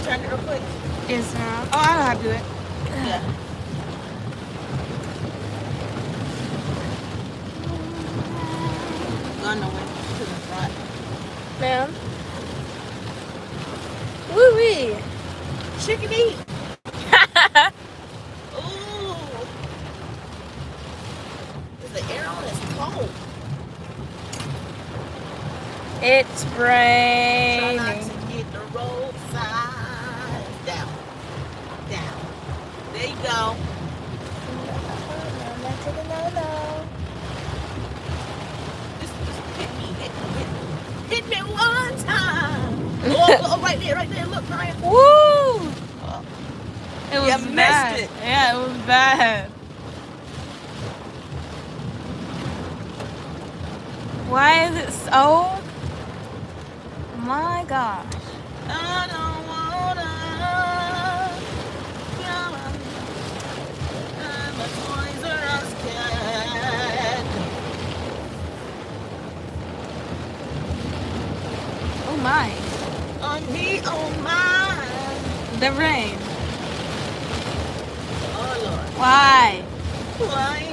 turn it real quick? Yes, ma'am. Oh, I don't have to do it. Yeah. Gone away to the front. Ma'am. Woo-wee. Chickadee. Ooh. The air on is cold. It's Try not raining. to get the road signs down. Down. There you go. Just hit me. Hit me one time. Oh, right there. Look, Ryan. Woo! It was You bad. missed it. Yeah, it was bad. Why is it so? My gosh. I don't wanna I'm a Toys R Us cat. Oh my. On me, oh my. The rain. Oh Lord. Why? Why?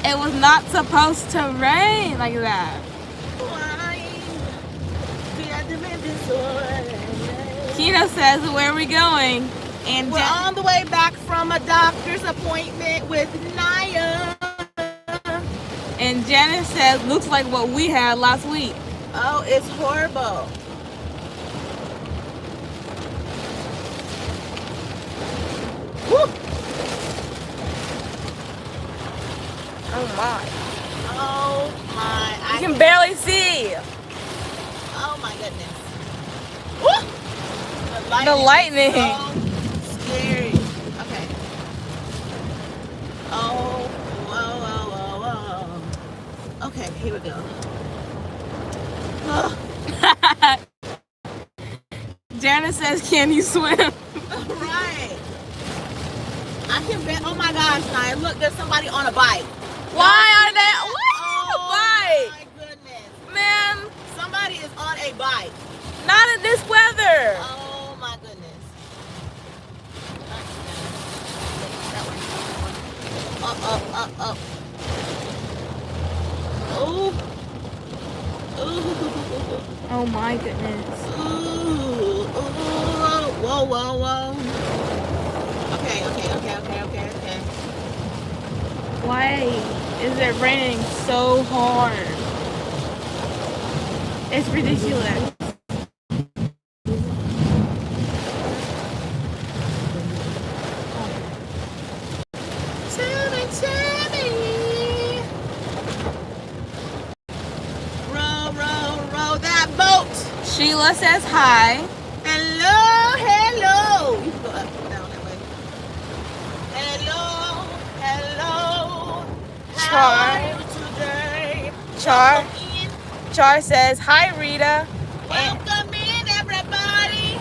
It was not supposed to rain like that. Why? We had to make this one. Kino says, where are we going? And We're on the way back from a doctor's appointment with Naya. And Janice says, looks like what we had last week. Oh, it's horrible. Woo. Oh my. Oh my. You can barely see. Oh my goodness. Woo. The lightning. Is so scary. Okay. Oh, whoa. Okay, here we go. Oh. Janice says, can you swim? Right. I can bet. Oh my gosh, Naya. Look, there's somebody on a bike. Why are they? What? Oh Why? my goodness. Man, Somebody is on a bike. not in this weather. Oh my goodness. Up. Ooh. Oh my goodness. Ooh. Whoa. Okay. Why is it raining so hard? It's ridiculous. Tell me. Row that boat. Sheila says hi. Hello. You can go up and down that way. Hello. How are you today? Char Welcome in. Char says hi, Rita. Welcome in, everybody.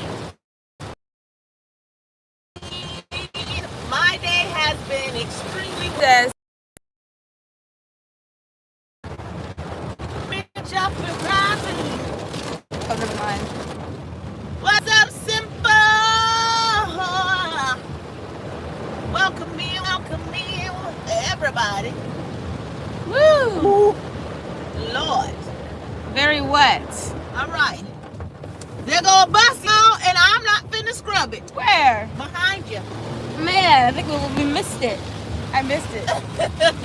My day has been extremely Says rich up and rising. oh, never mind. What's up, Simple? Welcome in, everybody. Woo! Lord. Very wet. All right. There go a bus, y'all, and I'm not finna scrub it. Where? Behind you. Man, I think we missed it. I missed it.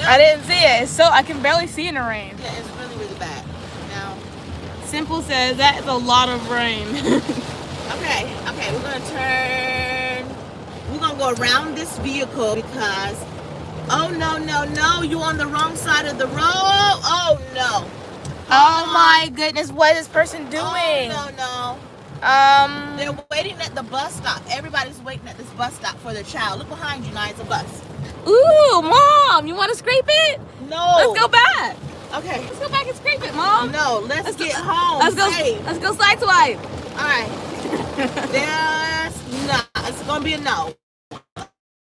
I didn't see it. It's so I can barely see in the rain. Yeah, it's really bad. Now, Simple says that is a lot of rain. okay, we're gonna turn. We're gonna go around this vehicle because, oh no, you on the wrong side of the road. Oh no. Oh my goodness, what is this person doing? Oh no. They're waiting at the bus stop. Everybody's waiting at this bus stop for their child. Look behind you, now it's a bus. Ooh, Mom, you want to scrape it? No. Let's go back. Okay. Let's go back and scrape it, Mom. No, let's get home. Let's go. Safe. Let's go side swipe. All right. It's gonna be a no.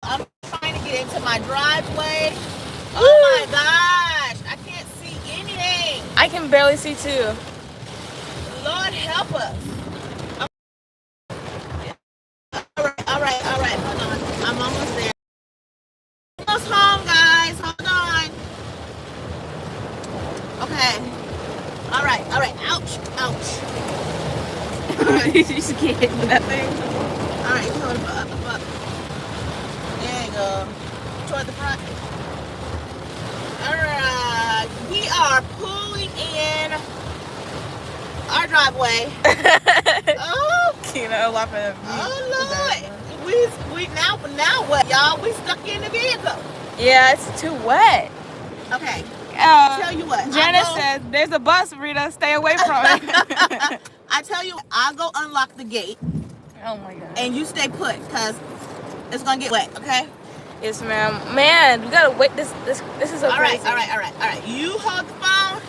I'm trying to get into my driveway. Oh my gosh, I can't see anything. I can barely see too. Lord help us. you used to get hit with that thing. All right, hold it up. There you go. Toward the front. All right, we are pulling in our driveway. Oh, Kina laughing at me. oh Lord. We now what, y'all? We stuck in the vehicle. Yeah, it's too wet. Okay. Uh, Tell you what. Janice says there's a bus, Rita. Stay away from it. I tell you, I'll go unlock the gate Oh my god. and you stay put because it's gonna get wet. Okay. Yes, ma'am. Man, we gotta wait. This is so All right. crazy. All right. You hold the phone.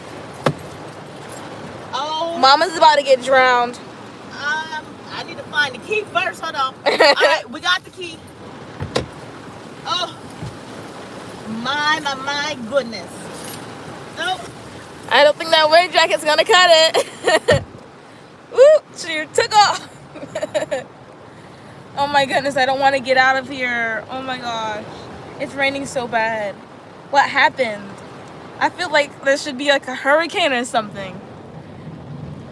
Oh. Mama's about to get drowned. I need to find the key first. Hold on. All right, we got the key. Oh. My goodness. Nope. I don't think that wind jacket's gonna cut it. Woo! She took off. Oh my goodness, I don't want to get out of here. Oh my gosh. It's raining so bad. What happened? I feel like there should be like a hurricane or something.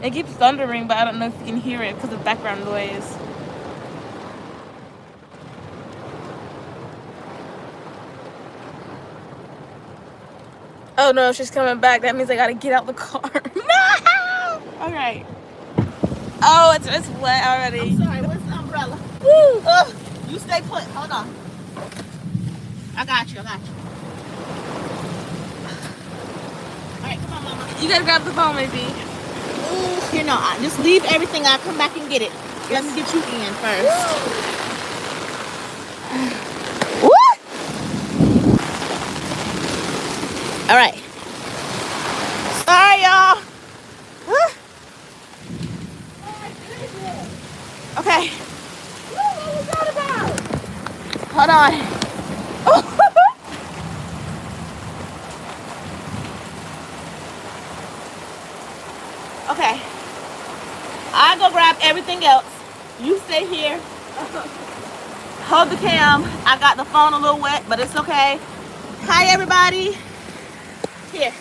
It keeps thundering, but I don't know if you can hear it because of background noise. Oh no, she's coming back. That means I gotta get out the car. No! Alright. Oh, it's wet already. I'm sorry, where's the umbrella? Woo! Ugh, you stay put. Hold on. I got you. All right, come on, Mama. You gotta grab the phone, maybe. Ooh, you know, just leave everything. I'll come back and get it. Let me get you in first. Woo! All right. Sorry, y'all. Okay. What was that about? Hold on. Okay. I'll go grab everything else. You stay here. Hold the cam. I got the phone a little wet, but it's okay. Hi, everybody. Here.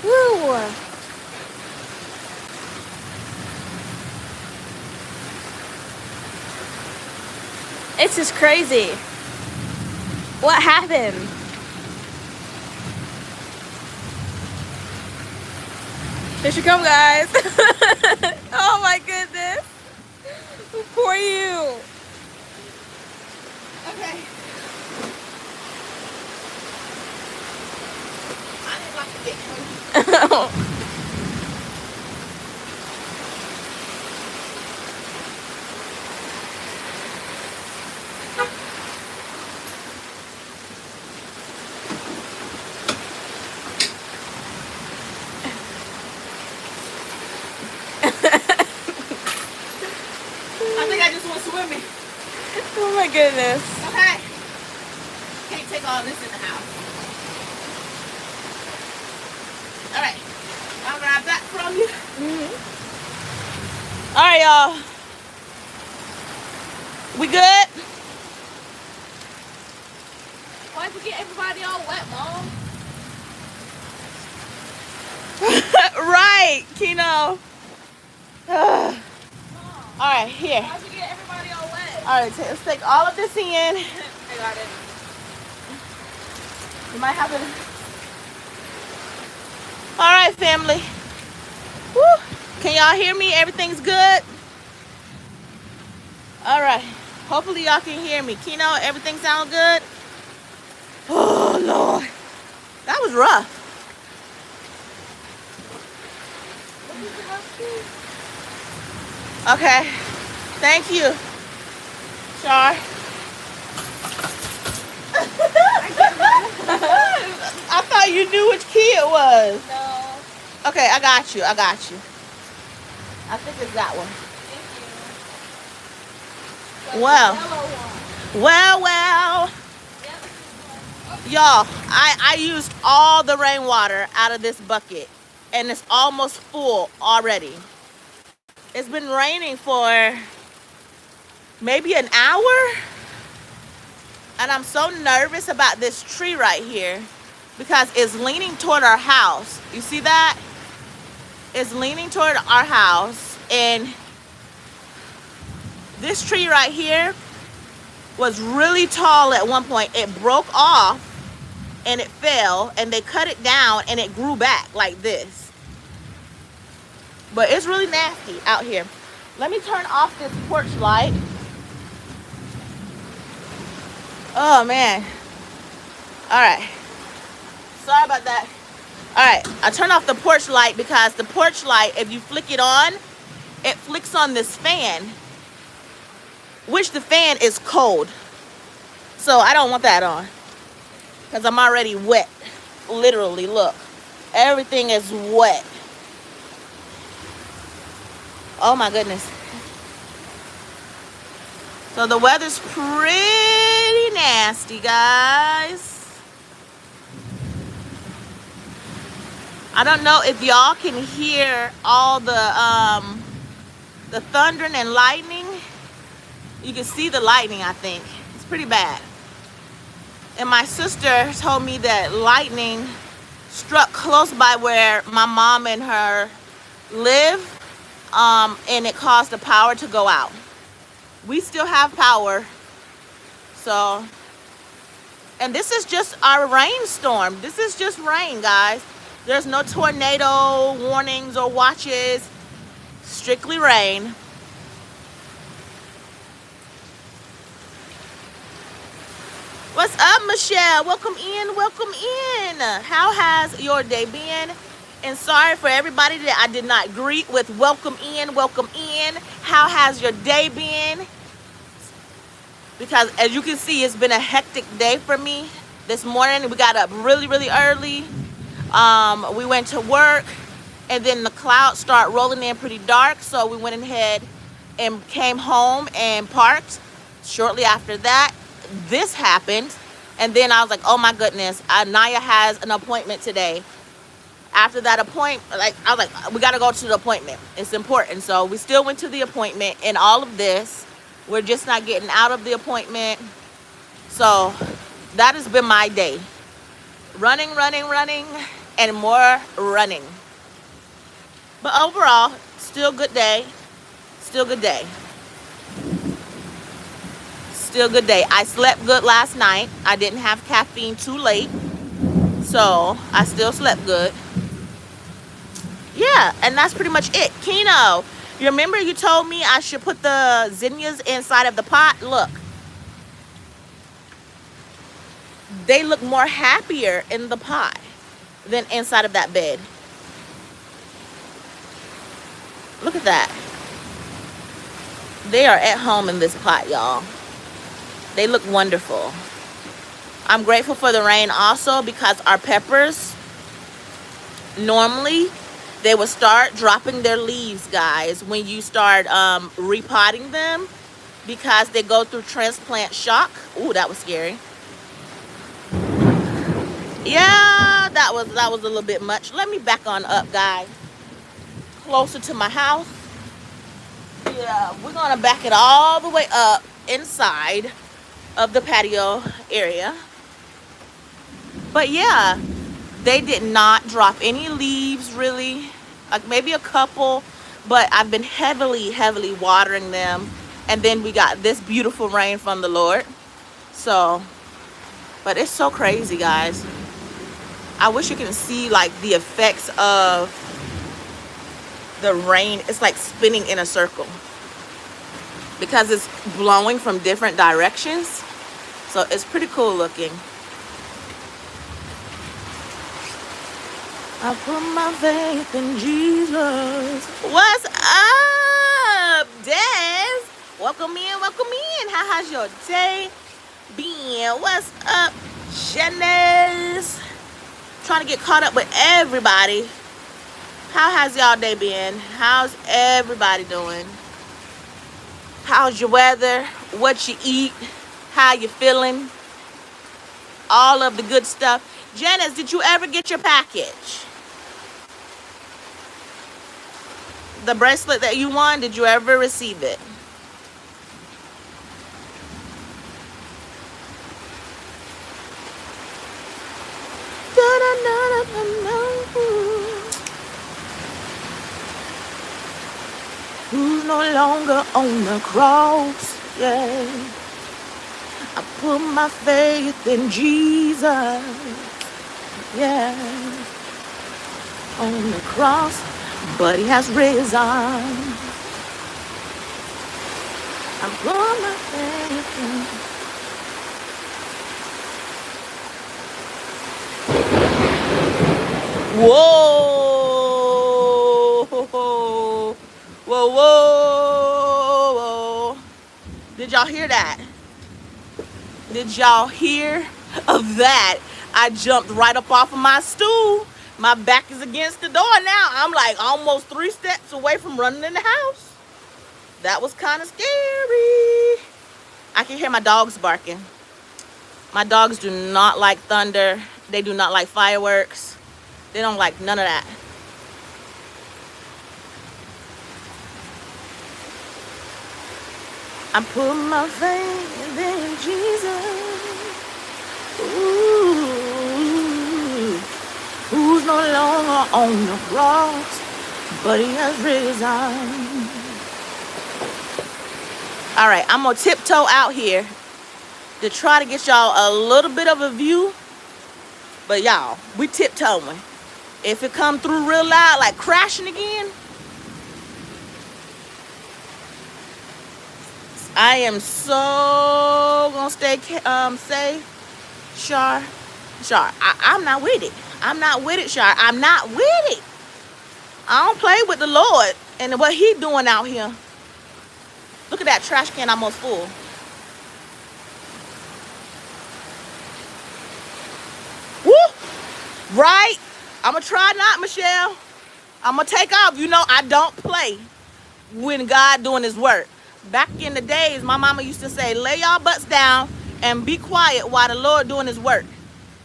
Woo! It's just crazy. What happened? Here she come, guys. Oh my goodness. Poor you. Okay. I didn't like to get I think I just went swimming. Oh my goodness. Okay. Can't take all this in the house. All right. I'll grab that from you. Mm-hmm. All right, y'all. We good? Why'd you get everybody all wet, Mom? Right, Kino. All right, here. Why'd you get everybody all wet? All right, let's take all of this in. I got it. You might have to. All right, family. Woo. Can y'all hear me? Everything's good? All right. Hopefully y'all can hear me. Kino, everything sound good? Oh, Lord. That was rough. Okay. Thank you, Char. I thought you knew which key it was. No. Okay, I got you. I think it's that one. Thank you. Well. Yellow one. Well. Yep. Y'all, I used all the rainwater out of this bucket and it's almost full already. It's been raining for maybe an hour and I'm so nervous about this tree right here because it's leaning toward our house. You see that? It's leaning toward our house, and this tree right here was really tall at one point. It broke off and it fell, and they cut it down and it grew back like this. But it's really nasty out here. Let me turn off this porch light. Oh man. All right. Sorry about that. All right, I turn off the porch light because the porch light, if you flick it on, it flicks on this fan, which the fan is cold. So I don't want that on because I'm already wet. Literally, look. Everything is wet. Oh my goodness. So the weather's pretty nasty, guys. I don't know if y'all can hear all the thundering and lightning. You can see the lightning, I think. It's pretty bad. And my sister told me that lightning struck close by where my mom and her live, and it caused the power to go out. We still have power. So, and this is just our rainstorm. This is just rain, guys. There's no tornado warnings or watches. Strictly rain. What's up, Michelle? Welcome in, welcome in. How has your day been? And sorry for everybody that I did not greet with welcome in, welcome in. How has your day been? Because as you can see, it's been a hectic day for me. This morning, we got up really, really early. We went to work, and then the clouds start rolling in pretty dark, so we went ahead and came home and parked. Shortly after that, this happened, and then I was like, oh my goodness, Naya has an appointment today. After that appointment, I was like, we got to go to the appointment. It's important. So we still went to the appointment, and all of this, we're just not getting out of the appointment. So that has been my day. Running, and more running. But overall, still good day. Still good day. Still good day. I slept good last night. I didn't have caffeine too late. So I still slept good. Yeah, and that's pretty much it. Keno, you remember you told me I should put the zinnias inside of the pot? Look. They look more happier in the pot than inside of that bed. Look at that. They are at home in this pot, y'all. They look wonderful. I'm grateful for the rain also because our peppers, normally, they will start dropping their leaves, guys, when you start repotting them because they go through transplant shock. Ooh, that was scary. Yeah, that was a little bit much. Let me back on up, guys. Closer to my house. Yeah, we're gonna back it all the way up inside of the patio area. But yeah, they did not drop any leaves really. Like maybe a couple, but I've been heavily watering them. And then we got this beautiful rain from the Lord. So, but it's so crazy, guys. I wish you can see like the effects of the rain. It's like spinning in a circle because it's blowing from different directions. So it's pretty cool looking. I put my faith in Jesus. What's up, Des? Welcome in, welcome in. How has your day been? What's up, Janice? Trying to get caught up with everybody. How has y'all day been? How's everybody doing? How's your weather? What you eat? How you feeling? All of the good stuff. Janice, did you ever get your package? The bracelet that you won, did you ever receive it? who's no longer on the cross. Yeah, I put my faith in Jesus. Yeah, on the cross, but he has risen. I put my faith in. Whoa, whoa, whoa, whoa. Did y'all hear that? Did y'all hear of that? I jumped right up off of my stool. My back is against the door now. I'm like almost 3 steps away from running in the house. That was kind of scary. I can hear my dogs barking. My dogs do not like thunder. They do not like fireworks. They don't like none of that. I put my faith in Jesus. Ooh, who's no longer on the cross, but he has risen. All right, I'm gonna tiptoe out here to try to get y'all a little bit of a view. But y'all, we tiptoeing. If it come through real loud, like crashing again, I am so gonna stay safe. Shar, I'm not with it. I'm not with it, Shar. I'm not with it. I don't play with the Lord and what he doing out here. Look at that trash can almost full. Woo! Right? I'm gonna try not, Michelle. I'm gonna take off. You know, I don't play when God doing his work. Back in the days, my mama used to say, lay y'all butts down and be quiet while the Lord doing his work.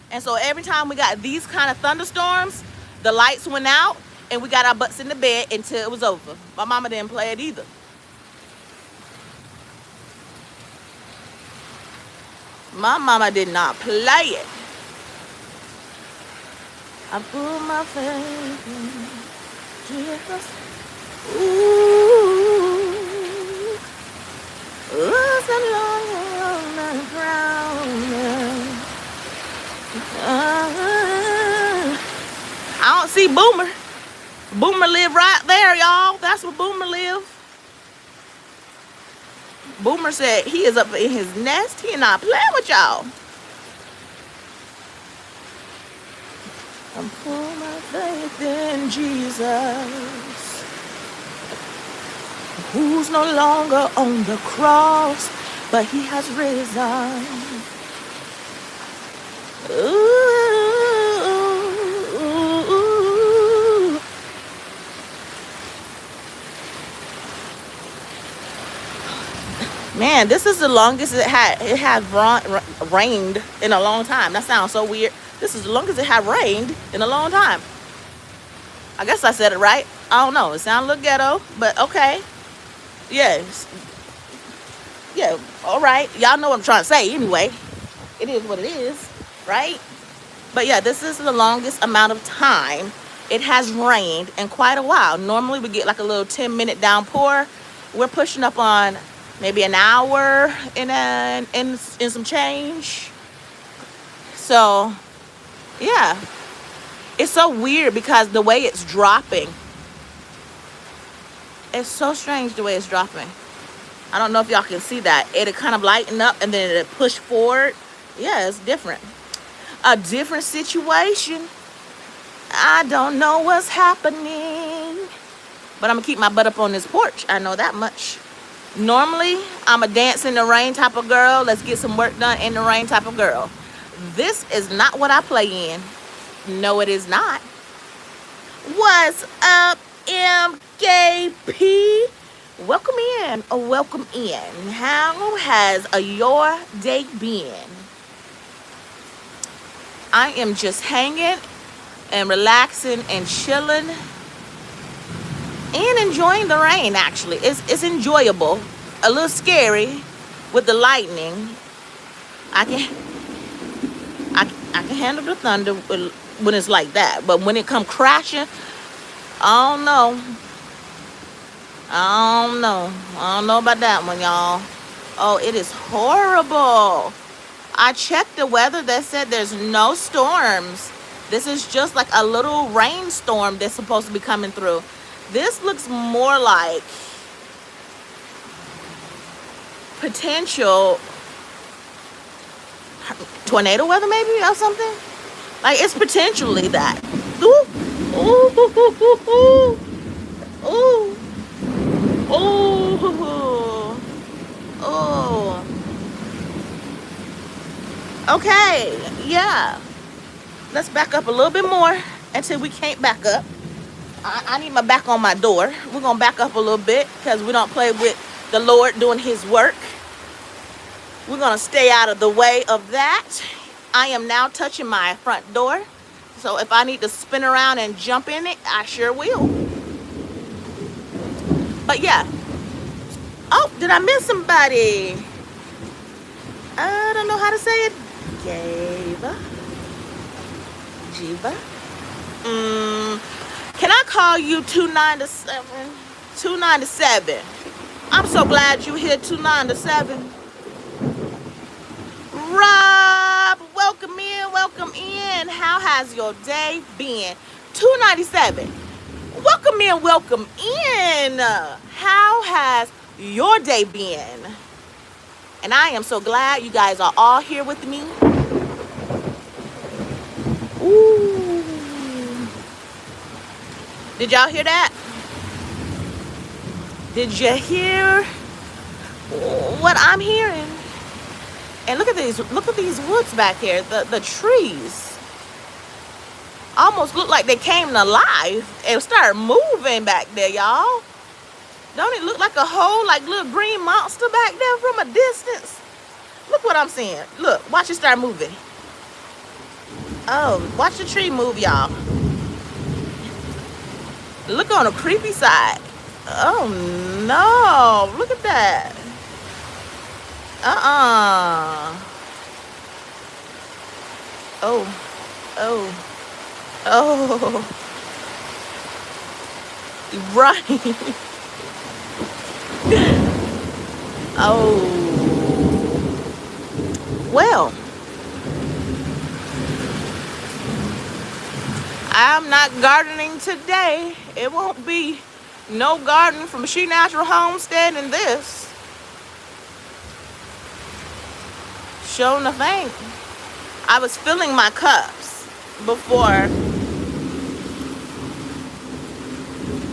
And so every time we got these kind of thunderstorms, the lights went out and we got our butts in the bed until it was over. My mama didn't play it either. My mama did not play it. I put my faith in Jesus. Ooh, who's the Lord on the ground? I don't see Boomer. Boomer live right there, y'all. That's where Boomer live. Boomer said he is up in his nest. He not playing with y'all. I'm put my faith in Jesus, who's no longer on the cross, but he has risen. Ooh. Man, this is the longest it had rained in a long time. That sounds so weird. This is the longest it had rained in a long time. I guess I said it right. I don't know. It sounds a little ghetto, but okay. Yes. Yeah, all right. Y'all know what I'm trying to say anyway. It is what it is, right? But yeah, this is the longest amount of time it has rained in quite a while. Normally we get like a little 10-minute downpour. We're pushing up on maybe an hour in some change. So yeah, it's so weird because the way it's dropping, it's so strange the way it's dropping. I don't know if y'all can see that. It'll kind of lighten up and then it'll push forward. Yeah, it's different. A different situation. I don't know what's happening, but I'm gonna keep my butt up on this porch. I know that much. Normally, I'm a dance in the rain type of girl. Let's get some work done in the rain type of girl. This is not what I play in. No, it is not. What's up, MKP? Welcome in. Welcome in. How has your day been? I am just hanging and relaxing and chilling and enjoying the rain. Actually, it's enjoyable. A little scary with the lightning. I can handle the thunder when it's like that, but when it come crashing, I don't know. I don't know. I don't know about that one, y'all. Oh, it is horrible. I checked the weather that said there's no storms. This is just like a little rainstorm that's supposed to be coming through. This looks more like potential tornado weather maybe or something. Like it's potentially that. Ooh, ooh, ooh, ooh, ooh, ooh. Okay, yeah. Let's back up a little bit more until we can't back up. I need my back on my door. We're gonna back up a little bit because we don't play with the Lord doing his work. We're gonna stay out of the way of that. I am now touching my front door. So if I need to spin around and jump in it, I sure will. But yeah. Oh, did I miss somebody? I don't know how to say it. Jiva. Can I call you 297? 297. I'm so glad you here, 297. Rob, welcome in, welcome in. How has your day been? 297. Welcome in, welcome in. How has your day been? And I am so glad you guys are all here with me. Ooh. Did y'all hear that? Did you hear what I'm hearing? And look at these woods back here. The trees almost look like they came to life and started moving back there, y'all. Don't it look like a whole like little green monster back there from a distance? Look what I'm seeing. Look, watch it start moving. Oh, watch the tree move, y'all. Look on the creepy side. Oh no, look at that. Oh. Right. Oh. Well, I'm not gardening today. It won't be no garden from She Natural Homestead in this. Showing the thing. I was filling my cups before.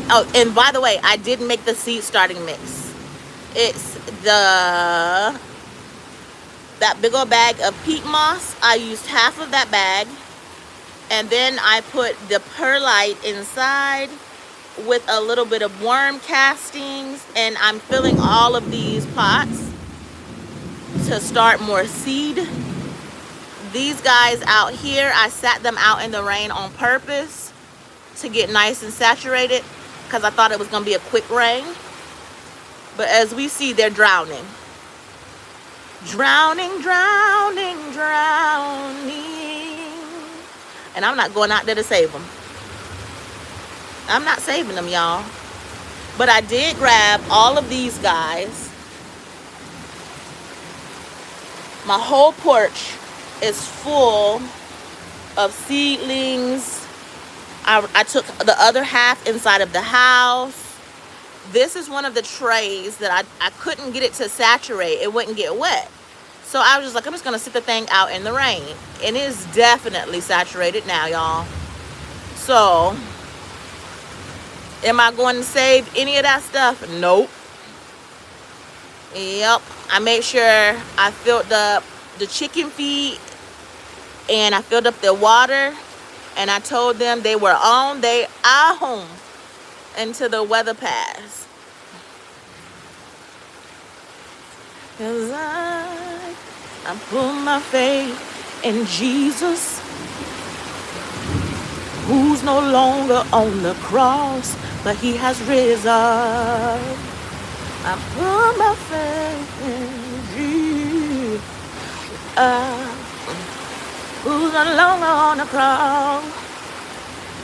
Oh, and by the way, I did make the seed starting mix. It's that big old bag of peat moss. I used half of that bag. And then I put the perlite inside with a little bit of worm castings. And I'm filling all of these pots to start more seed. These guys out here, I sat them out in the rain on purpose to get nice and saturated because I thought it was going to be a quick rain. But as we see, they're drowning. Drowning, drowning, drowning. And I'm not going out there to save them. I'm not saving them, y'all. But I did grab all of these guys. My whole porch is full of seedlings. I took the other half inside of the house. This is one of the trays that I couldn't get it to saturate. It wouldn't get wet. So I was just like, I'm just going to sit the thing out in the rain. And it is definitely saturated now, y'all. So, am I going to save any of that stuff? Nope. Yep. I made sure I filled up the chicken feed. And I filled up their water. And I told them they were on their own until the weather passed. 'Cause I put my faith in Jesus, who's no longer on the cross, but he has risen. I put my faith in Jesus, who's no longer on the cross.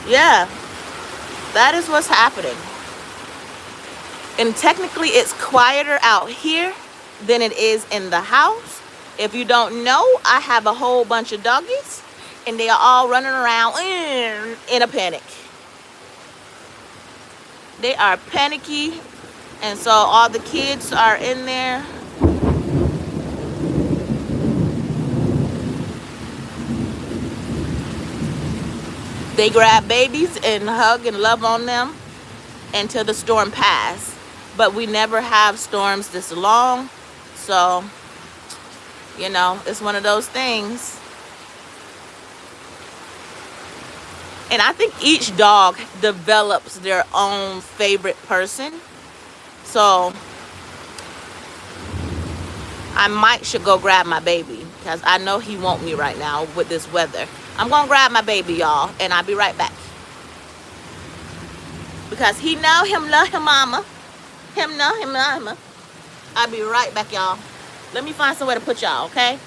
Yeah, that is what's happening. And technically it's quieter out here than it is in the house. If you don't know, I have a whole bunch of doggies and they are all running around in a panic. They are panicky, and so all the kids are in there. They grab babies and hug and love on them until the storm passes. But we never have storms this long, so you know, it's one of those things. And I think each dog develops their own favorite person. So I should go grab my baby because I know he won't me right now with this weather. I'm gonna grab my baby, y'all, and I'll be right back. Because he know him love him mama. Him know him mama. I'll be right back, y'all. Let me find somewhere to put y'all, okay?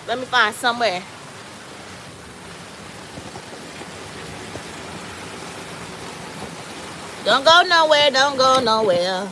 Let me find somewhere. Don't go nowhere, don't go nowhere.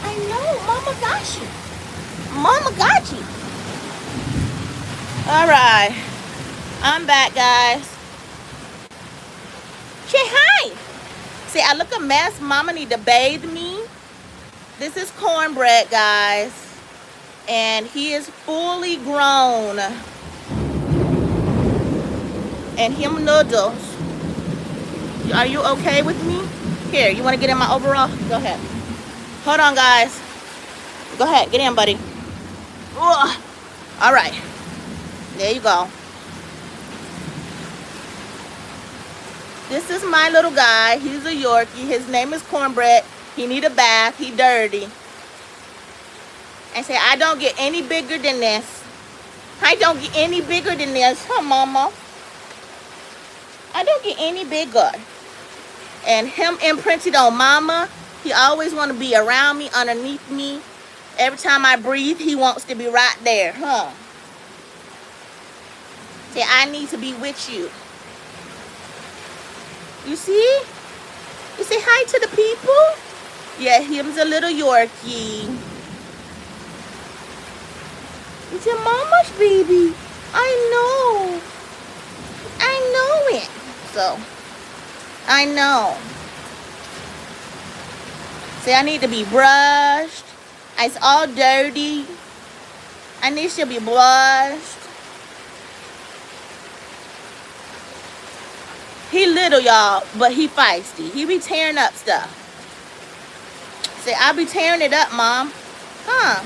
I know, Mama got you. Mama got you. All right, I'm back, guys. Say hi. See, I look a mess. Mama need to bathe me. This is Cornbread, guys, and he is fully grown. And him noodles. Are you okay with me? Here, you want to get in my overall? Go ahead. Hold on, guys. Go ahead, get in, buddy. Ugh. All right, there you go. This is my little guy. He's a Yorkie. His name is Cornbread. He need a bath. He dirty. And say, I don't get any bigger than this. I don't get any bigger than this, huh, Mama? I don't get any bigger. And him imprinted on Mama. He always want to be around me, underneath me. Every time I breathe, he wants to be right there, huh? Say, I need to be with you. You see? You say hi to the people? Yeah, him's a little Yorkie. It's your mama's baby. I know. I know it. So, I know. Say, I need to be brushed. It's all dirty. I need to be brushed. He little, y'all, but he feisty. He be tearing up stuff. Say, I be tearing it up, Mom. Huh?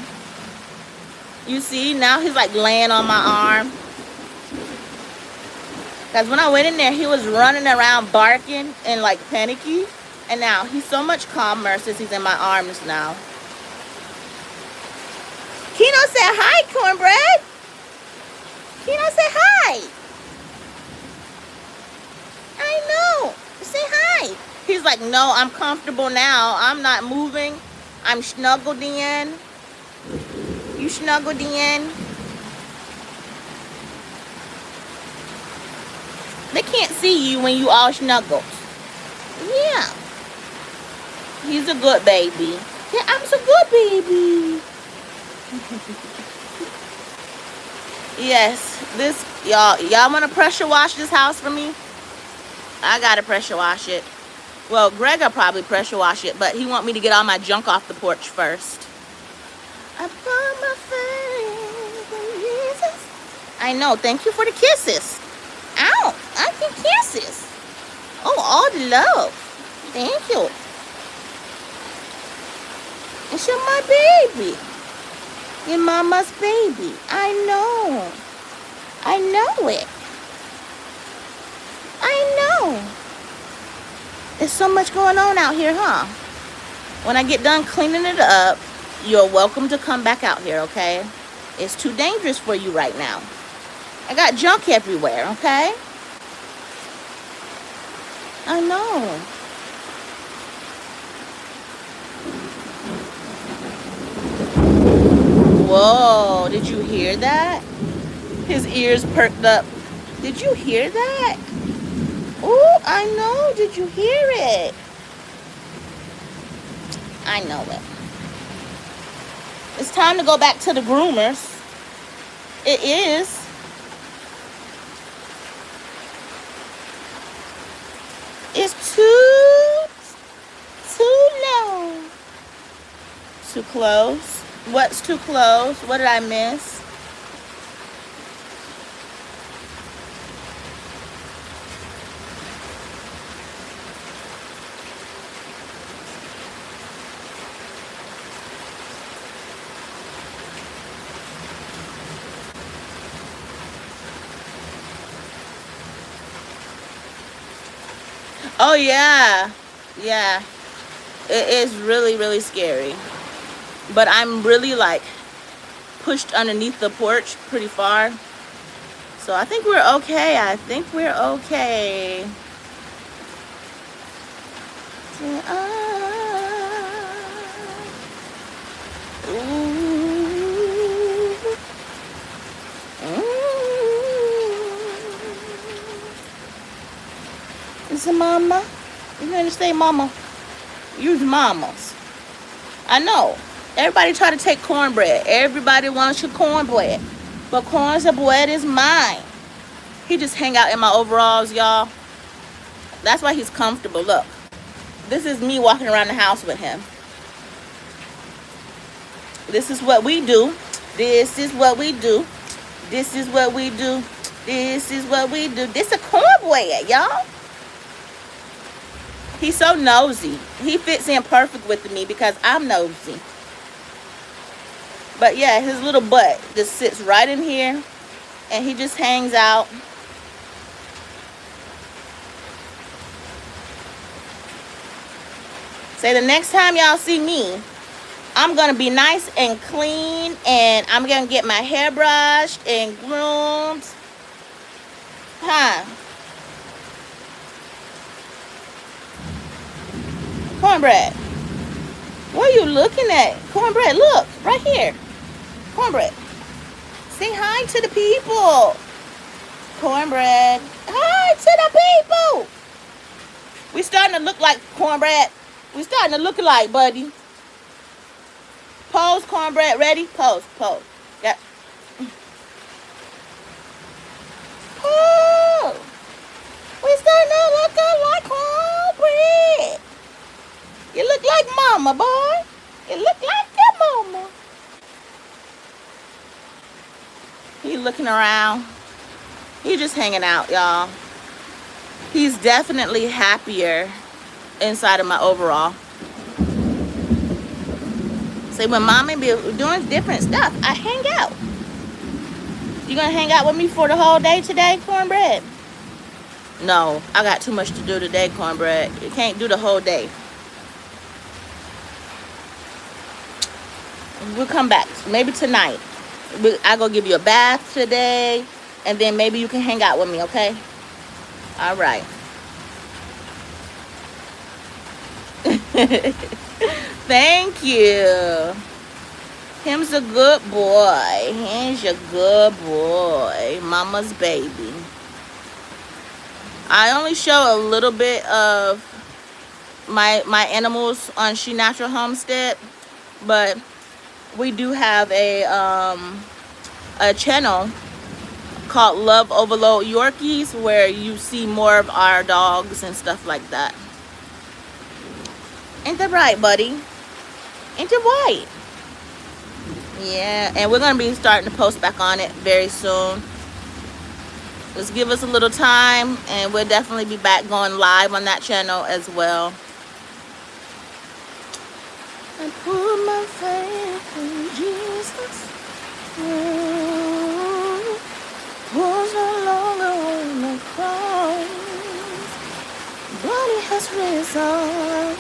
You see, now he's like laying on my arm. Because when I went in there, he was running around barking and like panicky. And now he's so much calmer since he's in my arms now. Keno said hi, Cornbread. Keno said hi. I know. Say hi. He's like, no, I'm comfortable now. I'm not moving. I'm snuggled in. You snuggled in. They can't see you when you all snuggled. Yeah. He's a good baby. Yeah, I'm so good, baby. Yes, this, y'all want to pressure wash this house for me? I got to pressure wash it. Well, Greg will probably pressure wash it, but he want me to get all my junk off the porch first. I put my faith in Jesus. I know. Thank you for the kisses. Ow, I can kisses. love. Thank you. It's your my baby. Your mama's baby. I know. I know it. I know. There's so much going on out here, huh? When I get done cleaning it up, you're welcome to come back out here, okay? It's too dangerous for you right now. I got junk everywhere, okay? I know. Whoa, did you hear that? His ears perked up. Did you hear that? Oh, I know. Did you hear it? I know it. It's time to go back to the groomers. It is. It's too low. Too close. What's too close? What did I miss? Oh yeah. Yeah. It is really, really scary. But I'm really like pushed underneath the porch pretty far. So I think we're okay. I think we're okay. Is it mama? You gonna say mama? Use mamas. I know. Everybody try to take cornbread. Everybody wants your cornbread. But cornbread is mine. He just hang out in my overalls, y'all. That's why he's comfortable. Look. This is me walking around the house with him. This is what we do. This is what we do. This is what we do. This is what we do. This a cornbread, y'all. He's so nosy. He fits in perfect with me because I'm nosy. But yeah, his little butt just sits right in here. And he just hangs out. Say the next time y'all see me, I'm going to be nice and clean. And I'm going to get my hair brushed and groomed. Huh? Cornbread. What are you looking at? Cornbread, look. Right here. Cornbread. Say hi to the people. Cornbread. Hi to the people. We starting to look like cornbread. We starting to look alike, buddy. Pose, cornbread. Ready? Pose, pose. Got. Oh. We starting to look like cornbread. You look like mama, boy. You look like your mama. He looking around. He just hanging out, y'all. He's definitely happier inside of my overall. See, when mommy be doing different stuff, I hang out. You gonna hang out with me for the whole day today, cornbread? No, I got too much to do today, cornbread. You can't do the whole day. We'll come back maybe tonight. I go give you a bath today, and then maybe you can hang out with me, okay? All right. Thank you. Him's a good boy. He's a good boy. Mama's baby. I only show a little bit of my animals on She Natural Homestead, but we do have a channel called Love Overload Yorkies where you see more of our dogs and stuff like that. Ain't that right, buddy? Ain't it right? Yeah, and we're gonna be starting to post back on it very soon. Just give us a little time, and we'll definitely be back going live on that channel as well. I put my faith in Jesus. Was no longer on the cross, but He has risen.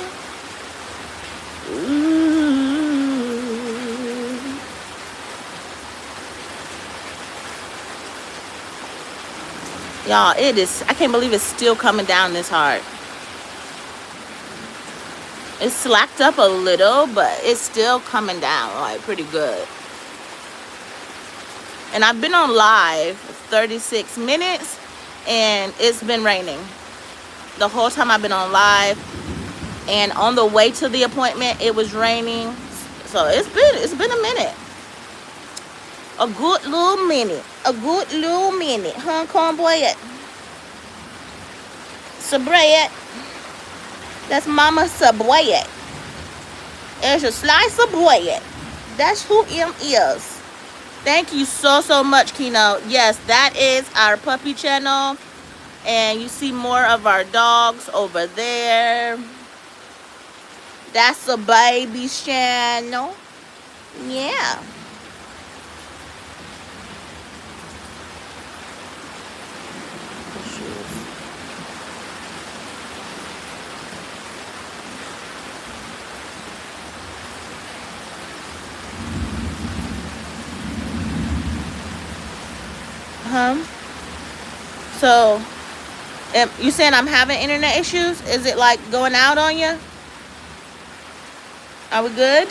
Y'all, it is, I can't believe it's still coming down this hard. It's slacked up a little, but it's still coming down like pretty good. And I've been on live 36 minutes and it's been raining the whole time I've been on live. And on the way to the appointment, it was raining. So it's been a minute. A good little minute. A good little minute. Huh, cornbread? Sabread. That's Mama Sabread. There's a slice of bread. That's who him is. Thank you so much, Keynote. Yes, that is our puppy channel. And you see more of our dogs over there. That's a baby's channel. Yeah. So, you saying I'm having internet issues? Is it like going out on you? Are we good?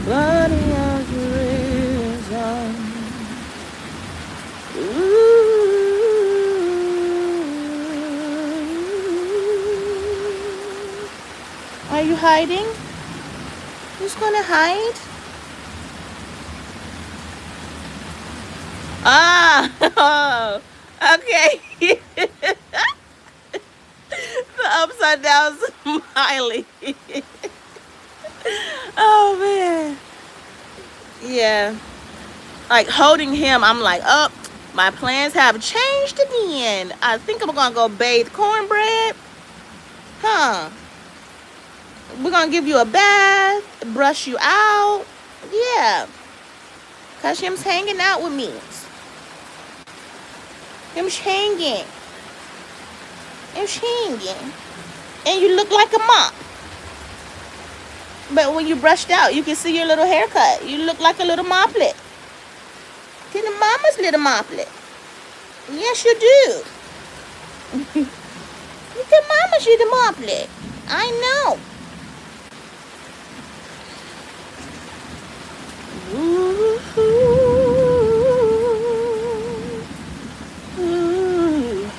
Body of risen. Are you hiding? Who's gonna hide? Ah, okay. The upside down smiley. Oh man. Yeah. Like holding him, I'm like, oh, my plans have changed again. I think I'm gonna go bathe cornbread. Huh. We're gonna give you a bath, brush you out. Yeah. Cause him's hanging out with me. Him's hanging. Him's hanging. And you look like a mop. But when you brushed out, you can see your little haircut. You look like a little moplet. To the mama's little moplet. Yes, you do. Look at mama's little moplet. I know. Ooh, ooh, ooh.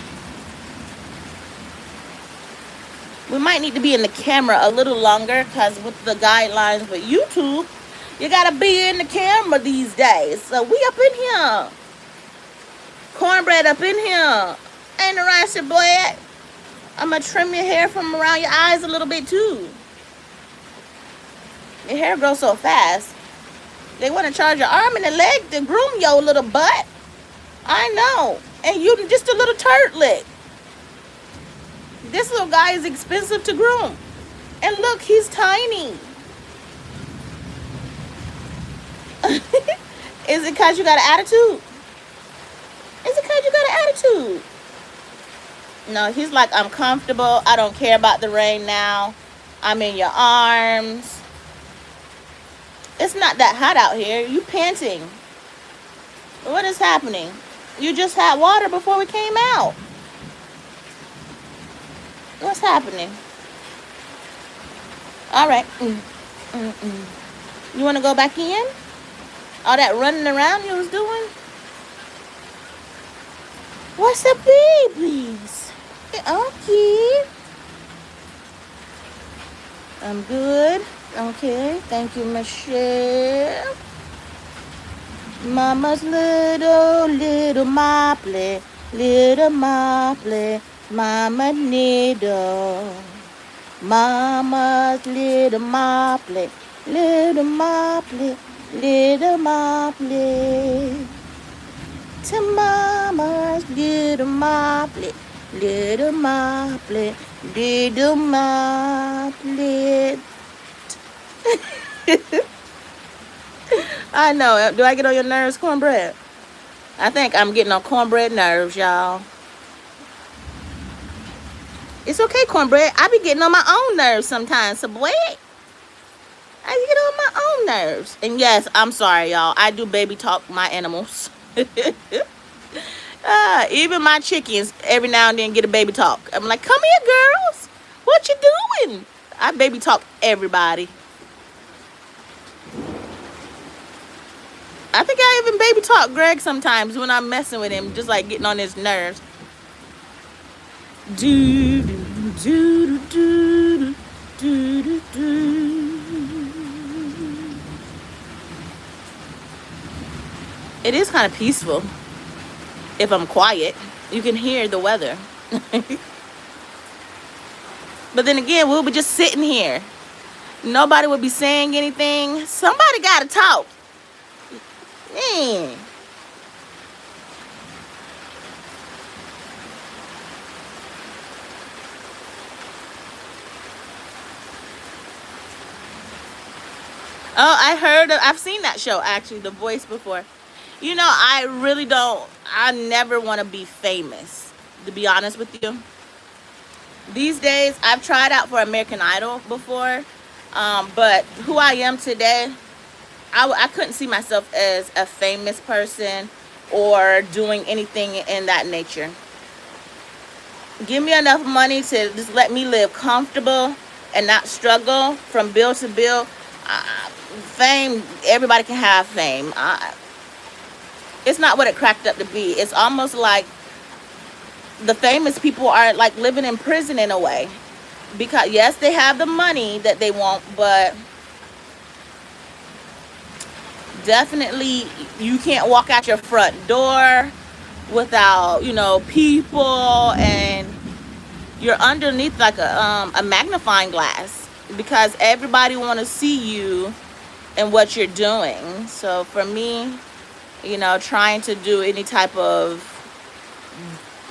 We might need to be in the camera a little longer because with the guidelines for YouTube, you gotta be in the camera these days. So we up in here. Cornbread up in here. Ain't the rice and bread. I'm gonna trim your hair from around your eyes a little bit too. Your hair grows so fast. They want to charge your arm and a leg to groom your little butt. I know. And you just a little turtlet. This little guy is expensive to groom. And look, he's tiny. Is it because you got an attitude? Is it because you got an attitude? No, he's like, I'm comfortable. I don't care about the rain now. I'm in your arms. It's not that hot out here. You panting. What is happening? You just had water before we came out. What's happening? All right. You want to go back in? All that running around you was doing? What's up, babies? Okay. I'm good. Okay. Thank you, Michelle. Mama's little moplet, Mama needle. Mama's little moplet, little moplet, little moplet. To mama's little moplet, little moplet, little moplet. I know. Do I get on your nerves, cornbread? I think I'm getting on cornbread nerves, y'all. It's okay, cornbread. I be getting on my own nerves sometimes. So boy, I get on my own nerves. And yes, I'm sorry, y'all. I do baby talk my animals. Even my chickens every now and then get a baby talk. I'm like, come here, girls. What you doing? I baby talk everybody. I think I even baby talk Greg sometimes when I'm messing with him, just like getting on his nerves. Do do do do do do do. It is kind of peaceful if I'm quiet. You can hear the weather. But then again, we'll be just sitting here. Nobody would be saying anything. Somebody gotta talk. Man. Oh, I've seen that show actually, The Voice, before. You know, I never want to be famous, to be honest with you. These days, I've tried out for American Idol before, but who I am today, I couldn't see myself as a famous person or doing anything in that nature. Give me enough money to just let me live comfortable and not struggle from bill to bill. Fame, everybody can have fame. It's not what it cracked up to be. It's almost like the famous people are like living in prison in a way. Because yes, they have the money that they want, but definitely you can't walk out your front door without, people, and you're underneath like a magnifying glass because everybody want to see you and what you're doing. So for me, trying to do any type of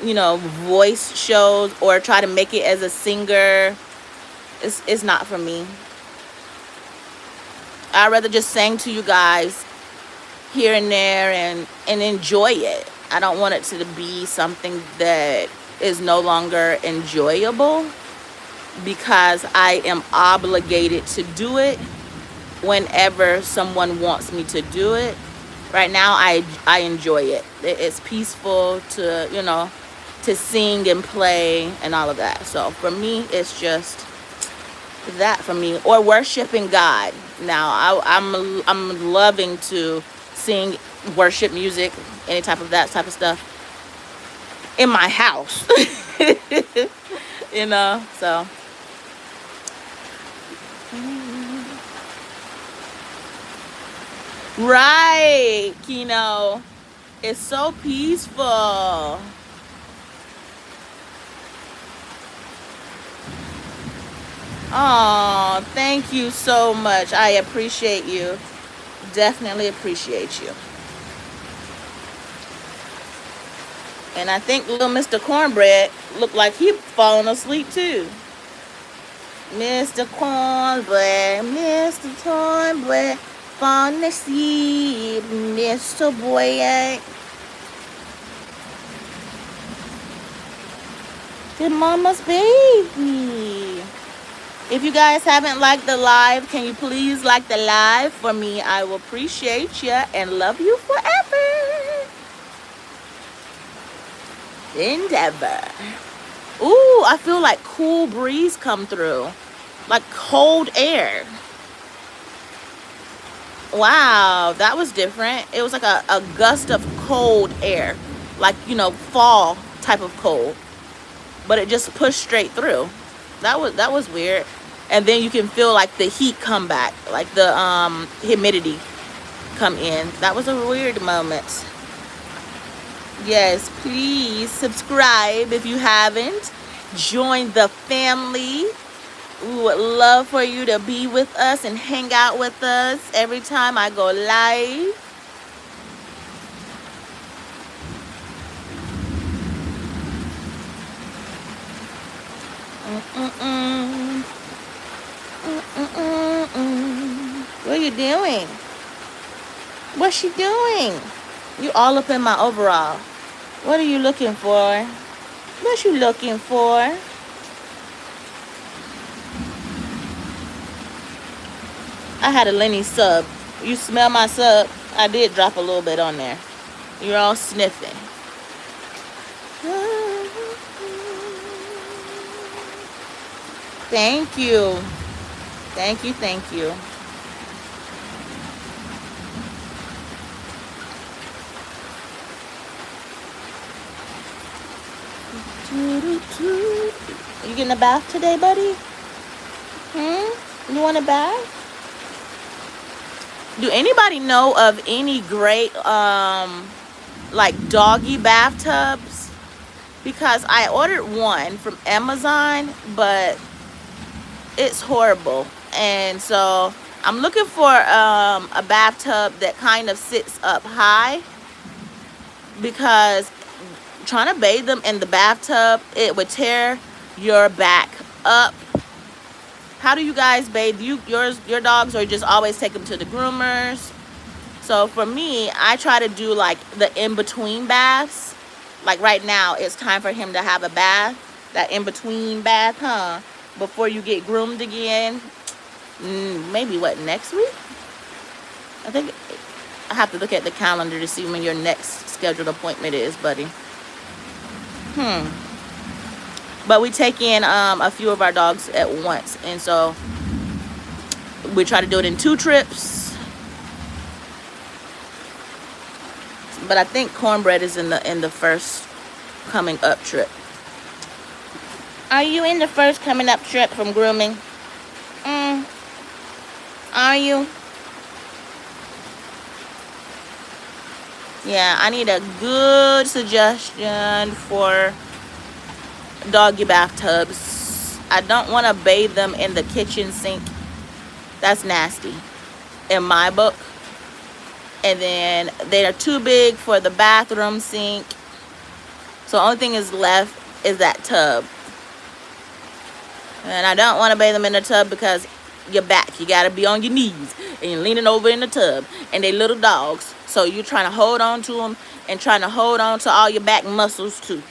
voice shows or try to make it as a singer is not for me. I'd rather just sing to you guys here and there and enjoy it. I don't want it to be something that is no longer enjoyable because I am obligated to do it whenever someone wants me to do it. Right now, I enjoy it. It's peaceful to, to sing and play and all of that. So for me, it's just that for me. Or worshiping God. Now, I'm loving to sing worship music, any type of that type of stuff in my house. So. Right, Kino. It's so peaceful. Oh, thank you so much. I appreciate you. Definitely appreciate you. And I think little Mr. Cornbread looked like he falling asleep too. Mr. Cornbread, Mr. Cornbread. Falling asleep, Mr. Boy. Good mama's baby. If you guys haven't liked the live, can you please like the live for me? I will appreciate you and love you forever. Endeavor. Ooh, I feel like cool breeze come through. Like cold air. Wow, that was different. It was like a gust of cold air. Like, fall type of cold. But it just pushed straight through. That was weird. And then you can feel like the heat come back. Like the humidity come in. That was a weird moment. Yes, please subscribe if you haven't. Join the family. We would love for you to be with us and hang out with us every time I go live. Mm-mm-mm. Mm-mm-mm. What are you doing? What's she doing? You all up in my overall. What are you looking for? What you looking for? I had a Lenny sub. You smell my sub? I did drop a little bit on there. You're all sniffing. Thank you. Thank you, thank you. You getting a bath today, buddy? You want a bath? Do anybody know of any great like doggy bathtubs? Because I ordered one from Amazon, but it's horrible. And so I'm looking for a bathtub that kind of sits up high, because trying to bathe them in the bathtub, it would tear your back up. How do you guys bathe your dogs, or just always take them to the groomers? So for me, I try to do like the in-between baths. Like right now, it's time for him to have a bath, that in-between bath, huh? Before you get groomed again. Maybe what, next week? I think I have to look at the calendar to see when your next scheduled appointment is, buddy. But we take in a few of our dogs at once, and so we try to do it in 2 trips. But I think Cornbread is in the first coming up trip. Are you in the first coming up trip from grooming? Are you? Yeah, I need a good suggestion for doggy bathtubs. I don't want to bathe them in the kitchen sink. That's nasty in my book. And then they are too big for the bathroom sink. So the only thing is left is that tub. And I don't want to bathe them in the tub because your back, you got to be on your knees and you're leaning over in the tub, and they little dogs, so you're trying to hold on to them and trying to hold on to all your back muscles too.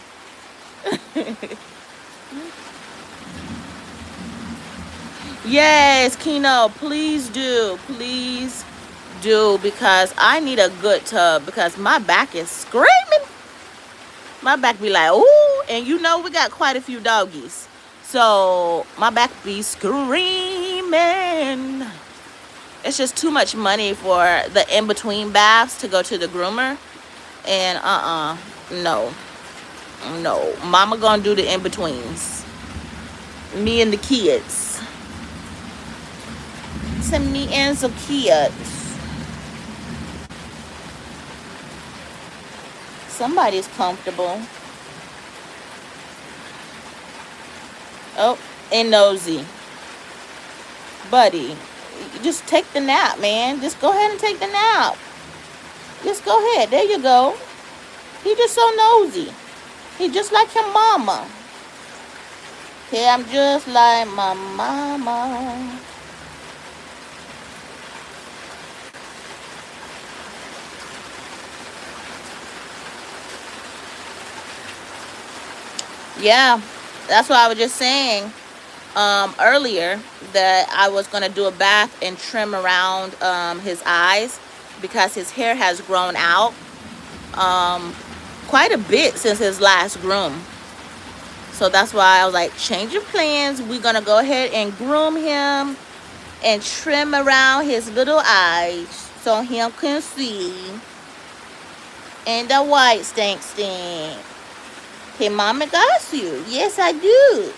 Yes, Kino, please do, because I need a good tub, because my back is screaming. My back be like, ooh, and you know we got quite a few doggies, so my back be screaming. It's just too much money for the in-between baths to go to the groomer, and no, mama gonna do the in-betweens, me and the kids. Some me and some kids. Somebody's comfortable. Oh, and nosy. Buddy, just take the nap, man. Just go ahead and take the nap. Just go ahead. There you go. He just so nosy. He just like your mama. Okay, I'm just like my mama. Yeah, that's what I was just saying earlier, that I was going to do a bath and trim around his eyes, because his hair has grown out quite a bit since his last groom. So that's why I was like, change your plans. We're going to go ahead and groom him and trim around his little eyes so him can see. And the white stink. Hey, mama got you. Yes, I do.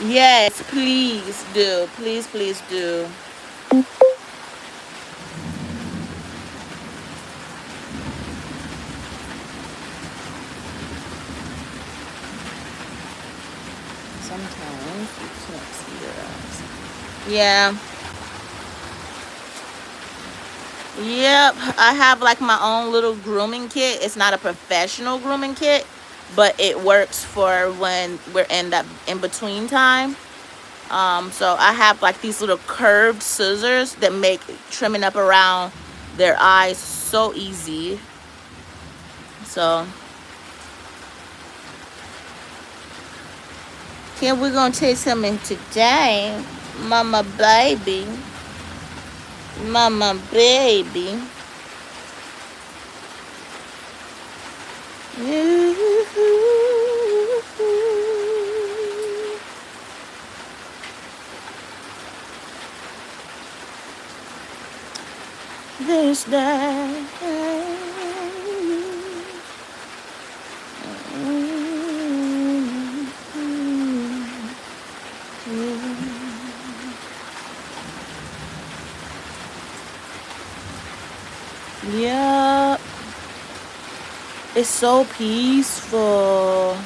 Yes, please do. Please do. sometimes you can't see your eyes. Yeah. Yep, I have like my own little grooming kit. It's not a professional grooming kit, but it works for when we're in that in between time. So I have like these little curved scissors that make trimming up around their eyes so easy. So, Kim, we're gonna taste something today, Mama baby, Mama baby. This day. Yeah, it's so peaceful.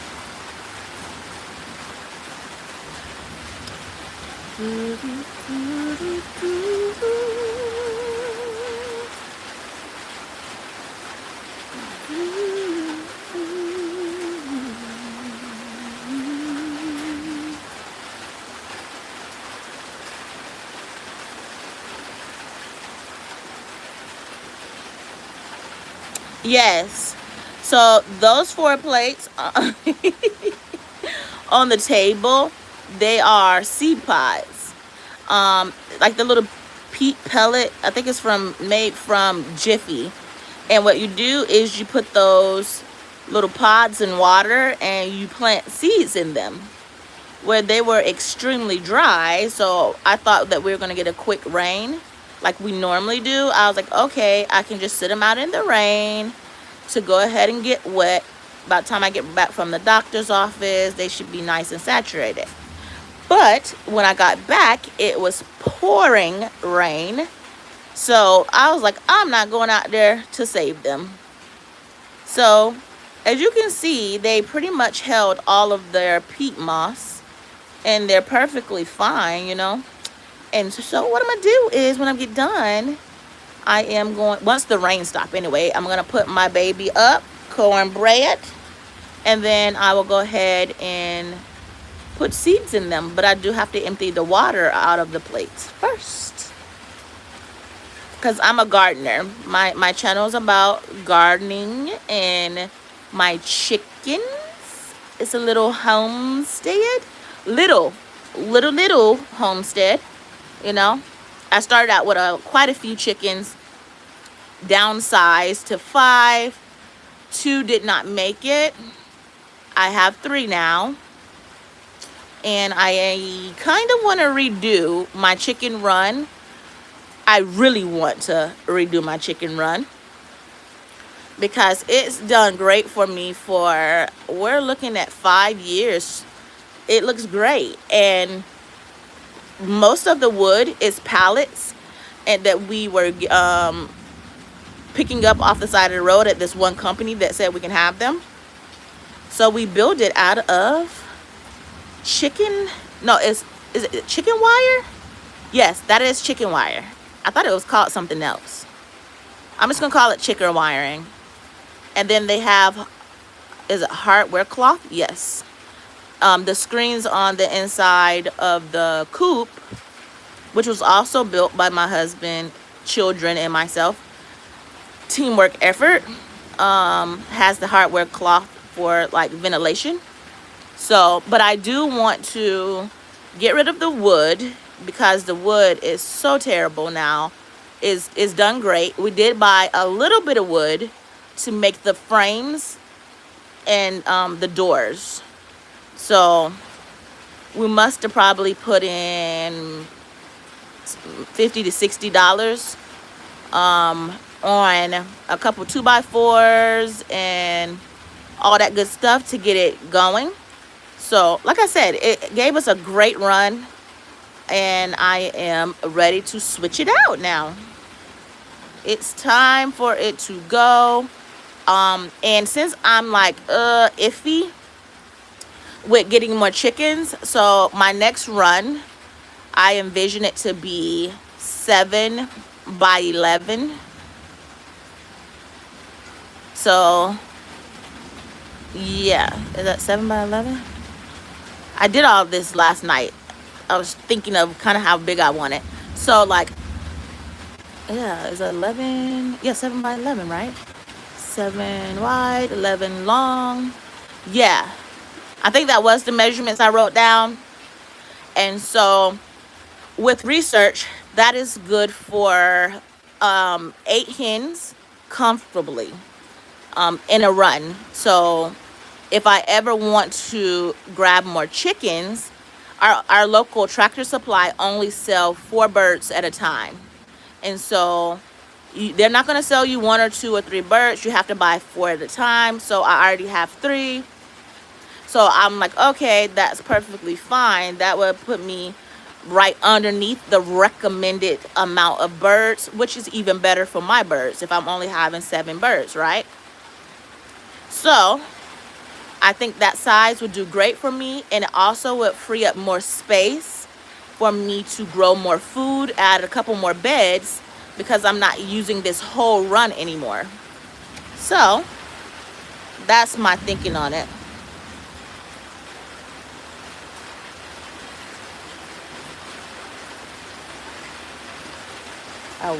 Yes. So those 4 plates on the table, they are seed pods. Like the little peat pellet. I think it's made from Jiffy. And what you do is you put those little pods in water and you plant seeds in them. Where they were extremely dry, so I thought that we were gonna get a quick rain like we normally do. I was like, okay, I can just sit them out in the rain to go ahead and get wet. By the time I get back from the doctor's office, they should be nice and saturated. But when I got back, it was pouring rain. So I was like, I'm not going out there to save them. So as you can see, they pretty much held all of their peat moss. And they're perfectly fine, you know. And so what I'm going to do is when I get done, I am going, once the rain stops anyway, I'm going to put my baby up, cornbread. And then I will go ahead and put seeds in them. But I do have to empty the water out of the plates first. Because I'm a gardener. My channel is about gardening and my chickens. It's a little homestead. Little homestead, you know. I started out with quite a few chickens, downsized to 5. 2 did not make it. I have 3 now, and I kind of want to redo my chicken run. I really want to redo my chicken run because it's done great for me for, we're looking at 5 years. It looks great, and most of the wood is pallets and that we were picking up off the side of the road at this one company that said we can have them. So we built it out of chicken. No, is it chicken wire? Yes, that is chicken wire. I thought it was called something else. I'm just gonna call it chicken wiring. And then they have, is it hardware cloth? Yes. The screens on the inside of the coop, which was also built by my husband, children, and myself. Teamwork effort. Has the hardware cloth for like ventilation. So, but I do want to get rid of the wood because the wood is so terrible now. Is done great. We did buy a little bit of wood to make the frames and the doors. So we must have probably put in $50 to $60 on a couple 2x4s and all that good stuff to get it going. So like I said, it gave us a great run, and I am ready to switch it out now. It's time for it to go. And since I'm like iffy with getting more chickens. So my next run, I envision it to be 7 by 11. So yeah, is that 7 by 11? I did all this last night. I was thinking of kind of how big I want it. So like, yeah, is it 11? Yeah, 7 by 11, right? 7 wide, 11 long. Yeah, I think that was the measurements I wrote down. And so with research, that is good for 8 hens comfortably in a run. So if I ever want to grab more chickens, our local Tractor Supply only sell 4 birds at a time. And so they're not going to sell you 1 or 2 or 3 birds. You have to buy 4 at a time. So I already have 3. So I'm like, okay, that's perfectly fine. That would put me right underneath the recommended amount of birds, which is even better for my birds if I'm only having 7 birds, right? So I think that size would do great for me, and it also would free up more space for me to grow more food, add a couple more beds, because I'm not using this whole run anymore. So that's my thinking on it.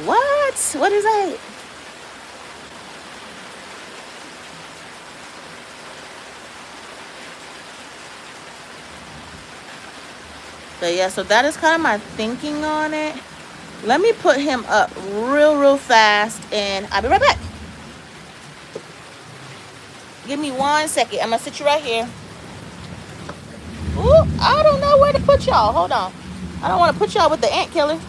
What? What is that? But yeah, so that is kind of my thinking on it. Let me put him up real fast, and I'll be right back. Give me 1 second. I'm gonna sit you right here. Ooh, I don't know where to put y'all. Hold on. I don't want to put y'all with the ant killer.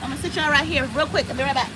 I'm gonna sit y'all right here real quick. I'll be right back.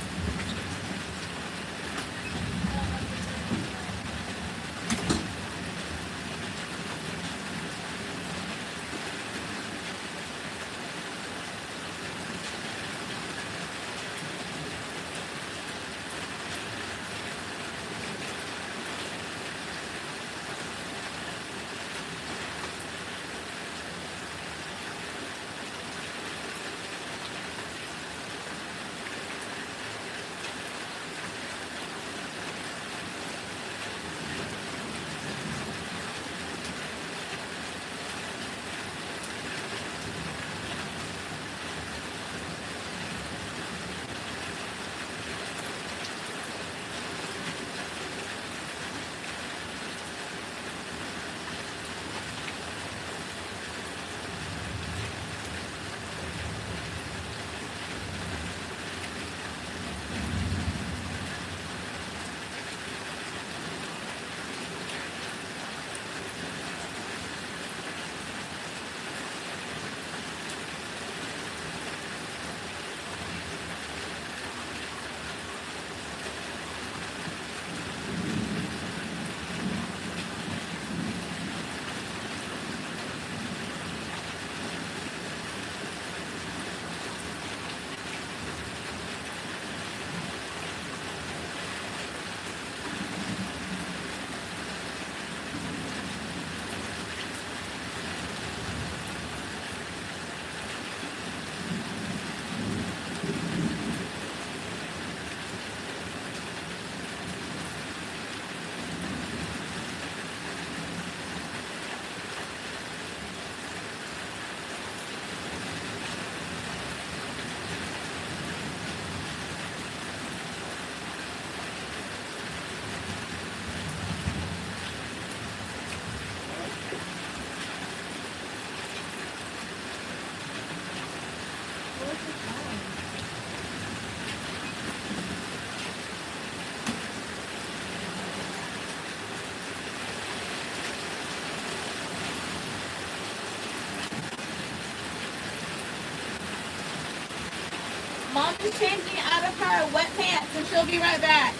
Mom is changing out of her wet pants, and she'll be right back.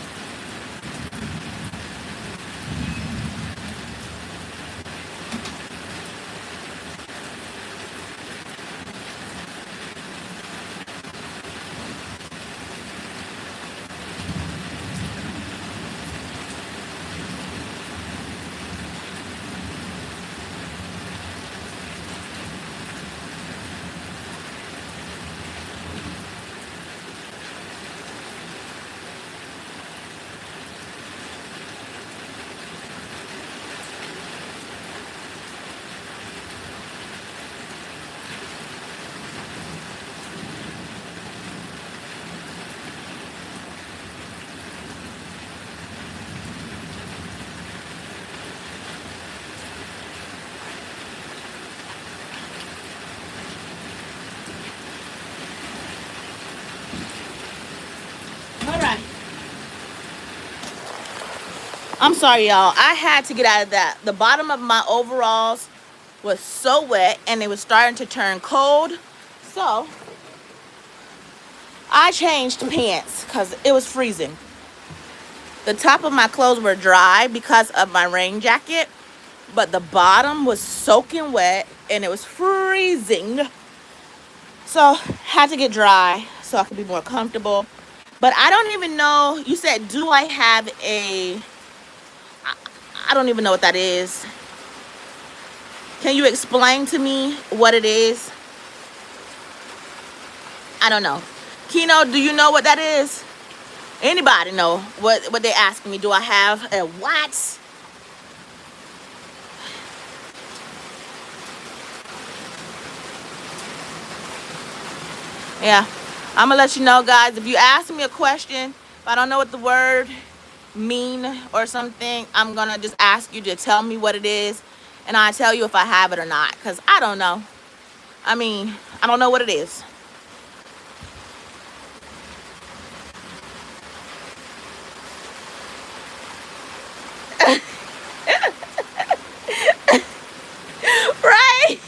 I'm sorry, y'all. I had to get out of that. The bottom of my overalls was so wet and it was starting to turn cold. So I changed pants because it was freezing. The top of my clothes were dry because of my rain jacket, but the bottom was soaking wet and it was freezing. So had to get dry so I could be more comfortable. But I don't even know, you said, do I have I don't even know what that is. Can you explain to me what it is? I don't know. Kino, do you know what that is? Anybody know what they asking me? Do I have a what? Yeah, I'm gonna let you know, guys. If you ask me a question, if I don't know what the word mean or something, I'm gonna just ask you to tell me what it is, and I'll tell you if I have it or not, because I don't know. I mean, I don't know what it is. Right?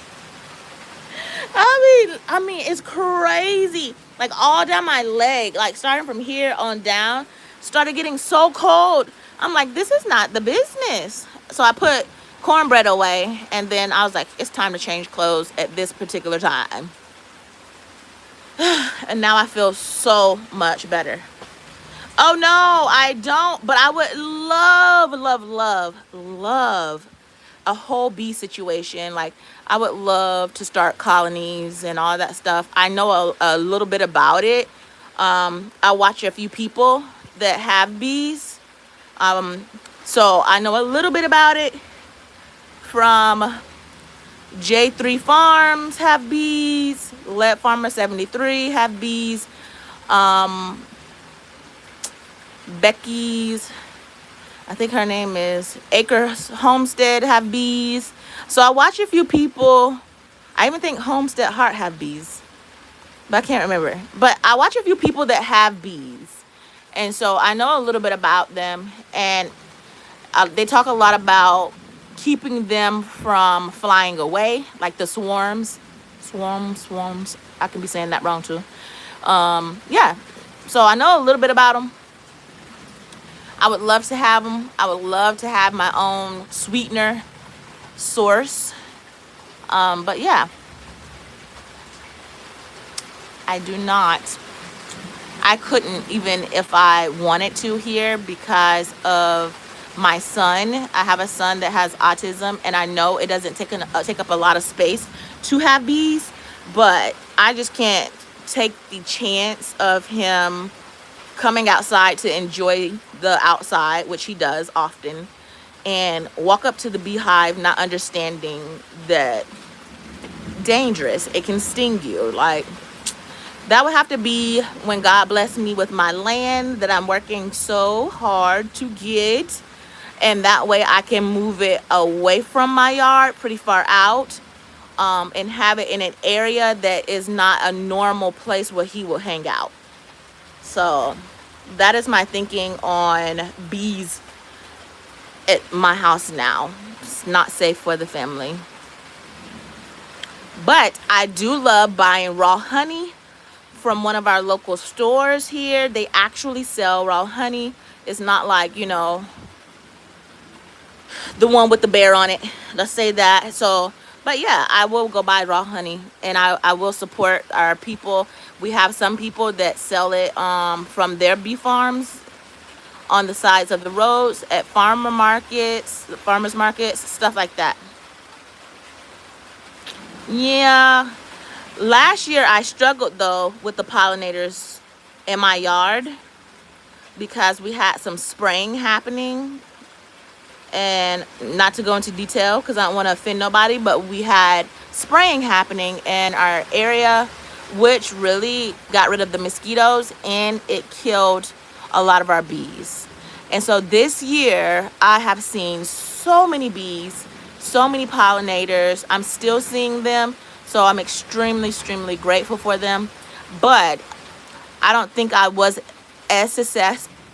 I mean, it's crazy. Like all down my leg, like starting from here on down, started getting so cold. I'm like, this is not the business. So I put cornbread away, and then I was like, it's time to change clothes at this particular time. And now I feel so much better. Oh no, I don't. But I would love, love, love, love a whole bee situation. Like I would love to start colonies and all that stuff. I know a little bit about it. I watch a few people that have bees. So I know a little bit about it from J3 Farms have bees. Lead Farmer 73 have bees. Becky's, I think her name is Acres Homestead have bees. So I watch a few people. I even think Homestead Heart have bees, but I can't remember. But I watch a few people that have bees, and so I know a little bit about them. And they talk a lot about keeping them from flying away, like the swarms. I can be saying that wrong too. Yeah. So I know a little bit about them. I would love to have them. I would love to have my own sweetener source. But yeah, I do not. I couldn't even if I wanted to here because of my son. I have a son that has autism, and I know it doesn't take up a lot of space to have bees, but I just can't take the chance of him coming outside to enjoy the outside, which he does often, and walk up to the beehive not understanding that dangerous, it can sting you. Like that would have to be when God blessed me with my land that I'm working so hard to get, and that way I can move it away from my yard pretty far out, and have it in an area that is not a normal place where he will hang out. So that is my thinking on bees at my house now. It's not safe for the family. But I do love buying raw honey from one of our local stores here. They actually sell raw honey. It's not like, you know, the one with the bear on it. Let's say that. So, but yeah, I will go buy raw honey, and I will support our people. We have some people that sell it from their bee farms on the sides of the roads, at farmers markets, stuff like that. Yeah. Last year I struggled though with the pollinators in my yard because we had some spraying happening. And not to go into detail because I don't want to offend nobody, but we had spraying happening in our area, which really got rid of the mosquitoes, and it killed a lot of our bees. And so this year I have seen so many bees, so many pollinators. I'm still seeing them, so I'm extremely grateful for them. But I don't think I was as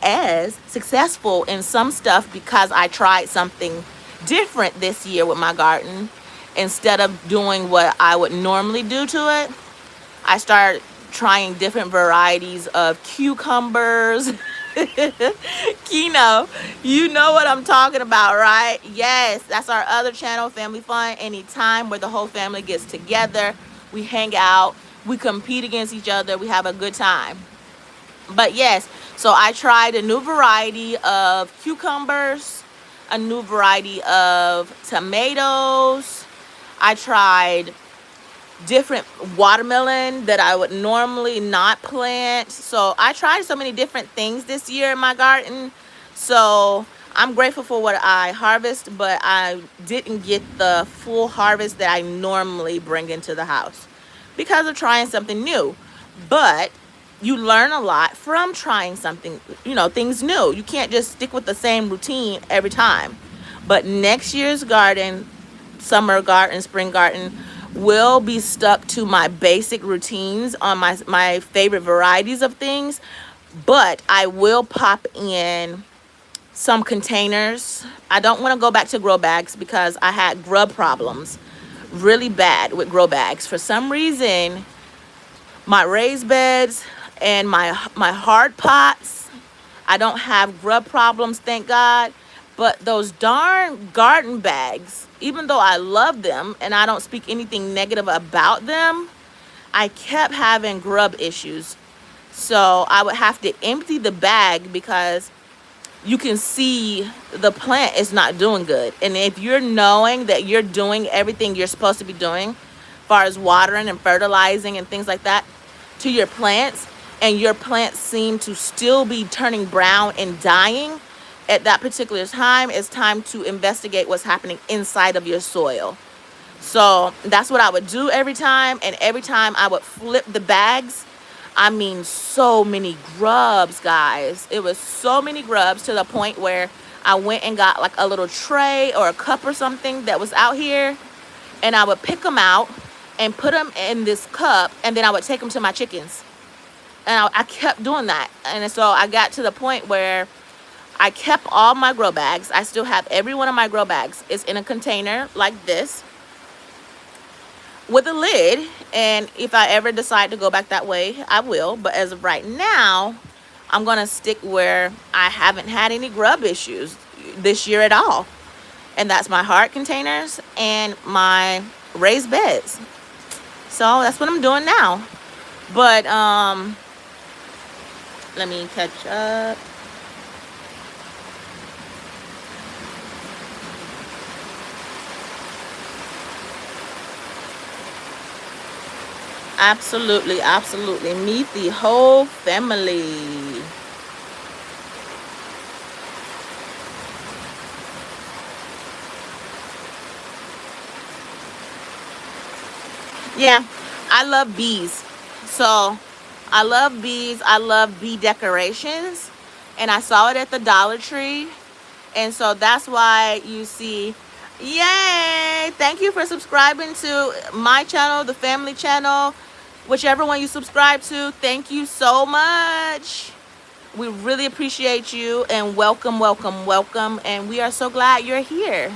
as successful in some stuff because I tried something different this year with my garden. Instead of doing what I would normally do to it, I started trying different varieties of cucumbers. Kino, you know what I'm talking about, right? Yes, that's our other channel, Family Fun Anytime, where the whole family gets together. We hang out, we compete against each other, we have a good time. But yes, so I tried a new variety of cucumbers, a new variety of tomatoes. I tried different watermelon that I would normally not plant. So I tried so many different things this year in my garden. So I'm grateful for what I harvest, but I didn't get the full harvest that I normally bring into the house because of trying something new. But you learn a lot from trying something, you know, things new. You can't just stick with the same routine every time. But next year's garden, summer garden, spring garden, will be stuck to my basic routines on my favorite varieties of things, but I will pop in some containers. I don't want to go back to grow bags because I had grub problems really bad with grow bags. For some reason, my raised beds and my hard pots, I don't have grub problems, thank God. But those darn garden bags, even though I love them and I don't speak anything negative about them, I kept having grub issues. So I would have to empty the bag because you can see the plant is not doing good. And if you're knowing that you're doing everything you're supposed to be doing, as far as watering and fertilizing and things like that, to your plants, and your plants seem to still be turning brown and dying, at that particular time, it's time to investigate what's happening inside of your soil. So that's what I would do every time. And every time I would flip the bags, I mean, so many grubs, guys. It was so many grubs to the point where I went and got like a little tray or a cup or something that was out here. And I would pick them out and put them in this cup. And then I would take them to my chickens. And I kept doing that. And so I got to the point where I kept all my grow bags. I still have every one of my grow bags. It's in a container like this with a lid. And if I ever decide to go back that way, I will. But as of right now, I'm going to stick where I haven't had any grub issues this year at all. And that's my hard containers and my raised beds. So that's what I'm doing now. But let me catch up. Absolutely, absolutely. Meet the whole family. Yeah, I love bees. So I love bees. I love bee decorations. And I saw it at the Dollar Tree. And so that's why you see, yay! Thank you for subscribing to my channel, the family channel. Whichever one you subscribe to, thank you so much. We really appreciate you, and welcome, welcome, welcome. And we are so glad you're here.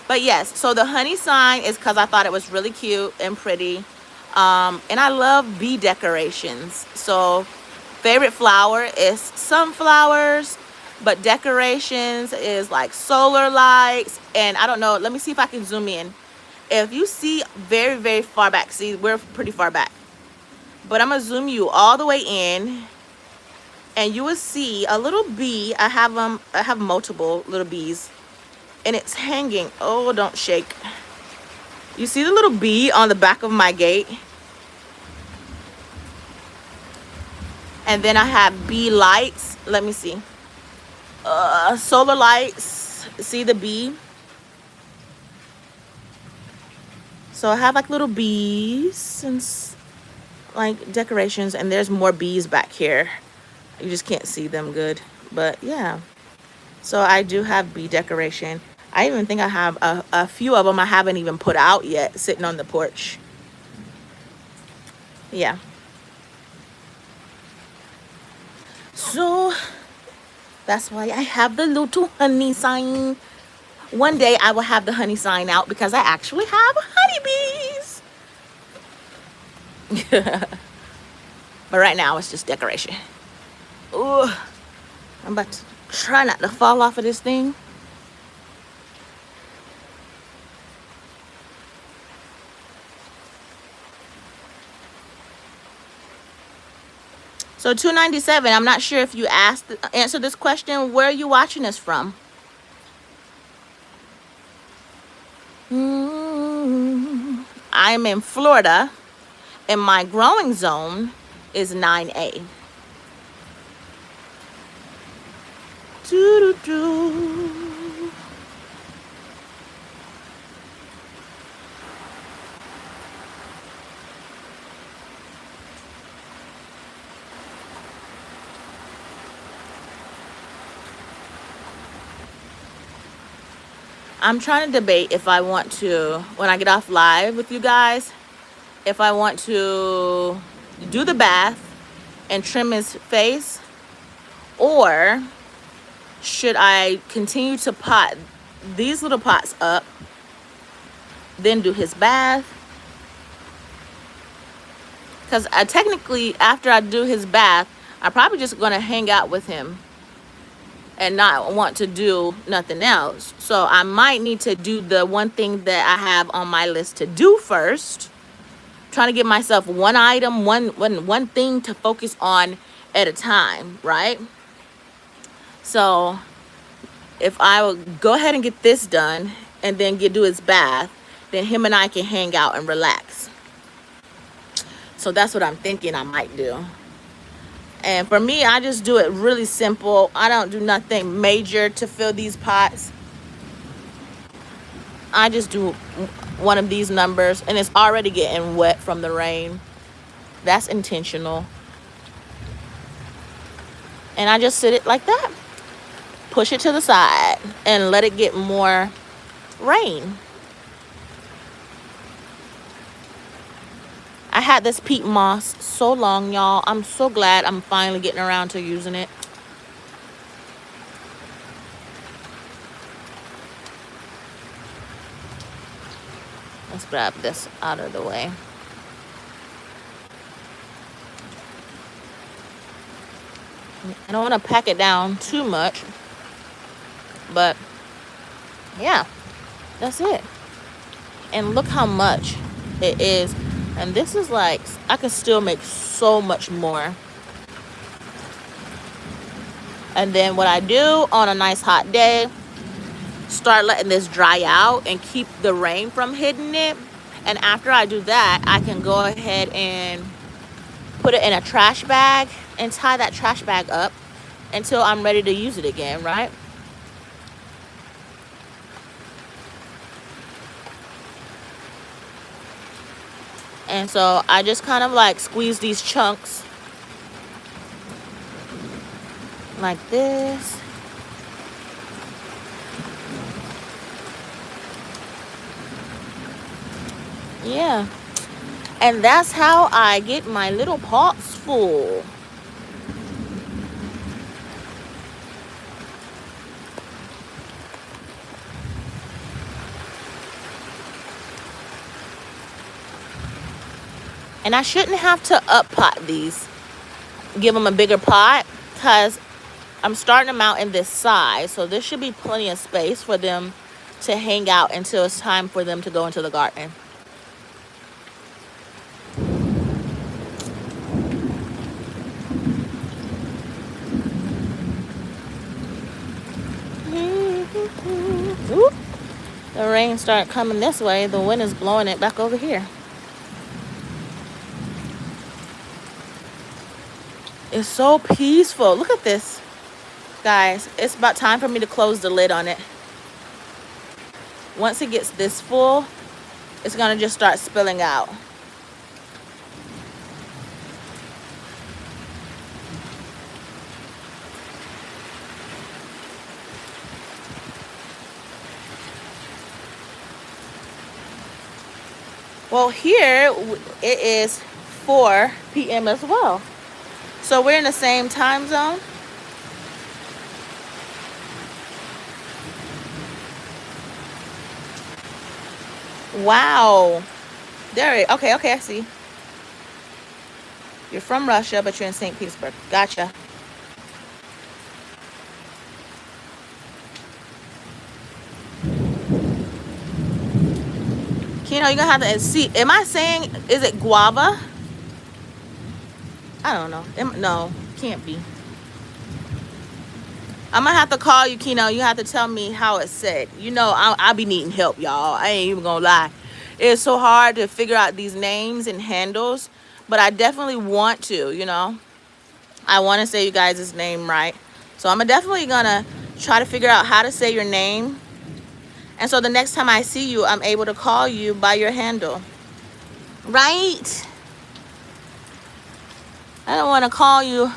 But yes, so the honey sign is because I thought it was really cute and pretty. And I love bee decorations. So favorite flower is sunflowers, but decorations is like solar lights. And I don't know, let me see if I can zoom in. If you see very, very far back, see, we're pretty far back. But I'm going to zoom you all the way in. And you will see a little bee. I have multiple little bees. And it's hanging. Oh, don't shake. You see the little bee on the back of my gate? And then I have bee lights. Let me see. Solar lights. See the bee? So I have like little bees and like decorations. And there's more bees back here. You just can't see them good. But yeah. So I do have bee decoration. I even think I have a few of them I haven't even put out yet, sitting on the porch. Yeah. So That's why I have the little honey sign. One day I will have the honey sign out because I actually have honeybees. But right now it's just decoration. Ooh, I'm about to try not to fall off of this thing. So 297, I'm not sure if you answered this question. Where are you watching us from? I'm in Florida, and my growing zone is 9A. Doo-doo-doo. I'm trying to debate if I want to, when I get off live with you guys, if I want to do the bath and trim his face, or should I continue to pot these little pots up, then do his bath? Because technically, after I do his bath, I'm probably just going to hang out with him and not want to do nothing else. So I might need to do the one thing that I have on my list to do first. Trying to give myself one item, one thing to focus on at a time, right? So if I will go ahead and get this done and then do his bath, then him and I can hang out and relax. So that's what I'm thinking I might do. And for me, I just do it really simple. I don't do nothing major to fill these pots. I just do one of these numbers, and it's already getting wet from the rain. That's intentional. And I just sit it like that. Push it to the side and let it get more rain. I had this peat moss so long, y'all. I'm so glad I'm finally getting around to using it. Let's grab this out of the way. I don't want to pack it down too much, but yeah, that's it. And look how much it is. And this is like, I could still make so much more. And then what I do on a nice hot day, start letting this dry out and keep the rain from hitting it. And after I do that, I can go ahead and put it in a trash bag and tie that trash bag up until I'm ready to use it again, right? And so I just kind of like squeeze these chunks like this. Yeah. And that's how I get my little pots full. And I shouldn't have to up pot these, give them a bigger pot, because I'm starting them out in this size. So there should be plenty of space for them to hang out until it's time for them to go into the garden. Ooh, the rain started coming this way. The wind is blowing it back over here. It's so peaceful. Look at this, guys. It's about time for me to close the lid on it. Once it gets this full, it's gonna just start spilling out. Well, here it is 4 p.m. as well. So we're in the same time zone. Wow. There. Okay, okay, I see. You're from Russia, but you're in St. Petersburg. Gotcha. Kino, you're gonna have to see. Am I saying, is it guava? I don't know. No, can't be. I'm gonna have to call you, Kino. You have to tell me how it's said. You know, I'll be needing help, y'all. I ain't even gonna lie. It's so hard to figure out these names and handles, but I definitely want to, you know. I want to say you guys' name right. So I'm definitely gonna try to figure out how to say your name. And so the next time I see you, I'm able to call you by your handle. Right? I don't want to call you.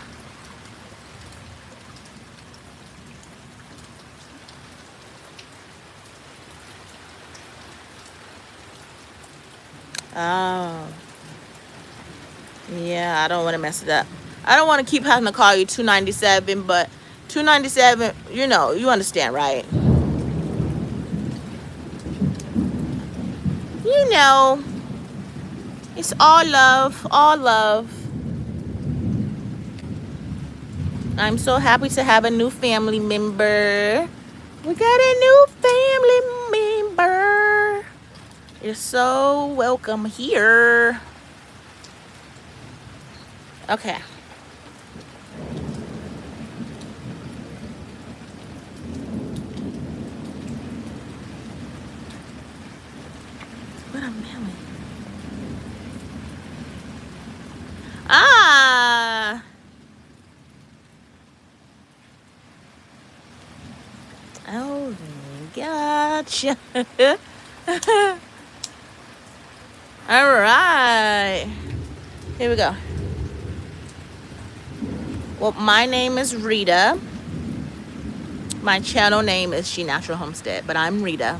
Oh. Yeah, I don't want to mess it up. I don't want to keep having to call you 297, but 297, you know, you understand, right? You know, it's all love, all love. I'm so happy to have a new family member. We got a new family member. You're so welcome here. Okay. What I'm mailing? Ah. Oh, gotcha. All right. Here we go. Well, my name is Rita. My channel name is She Natural Homestead, but I'm Rita.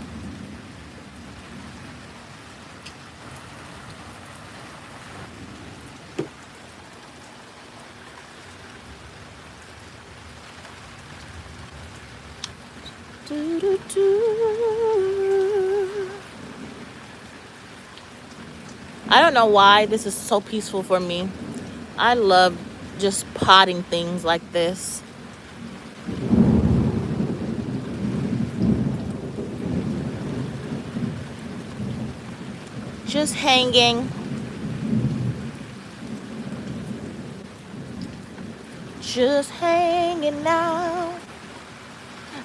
I don't know why this is so peaceful for me. I love just potting things like this. Just hanging. Just hanging out.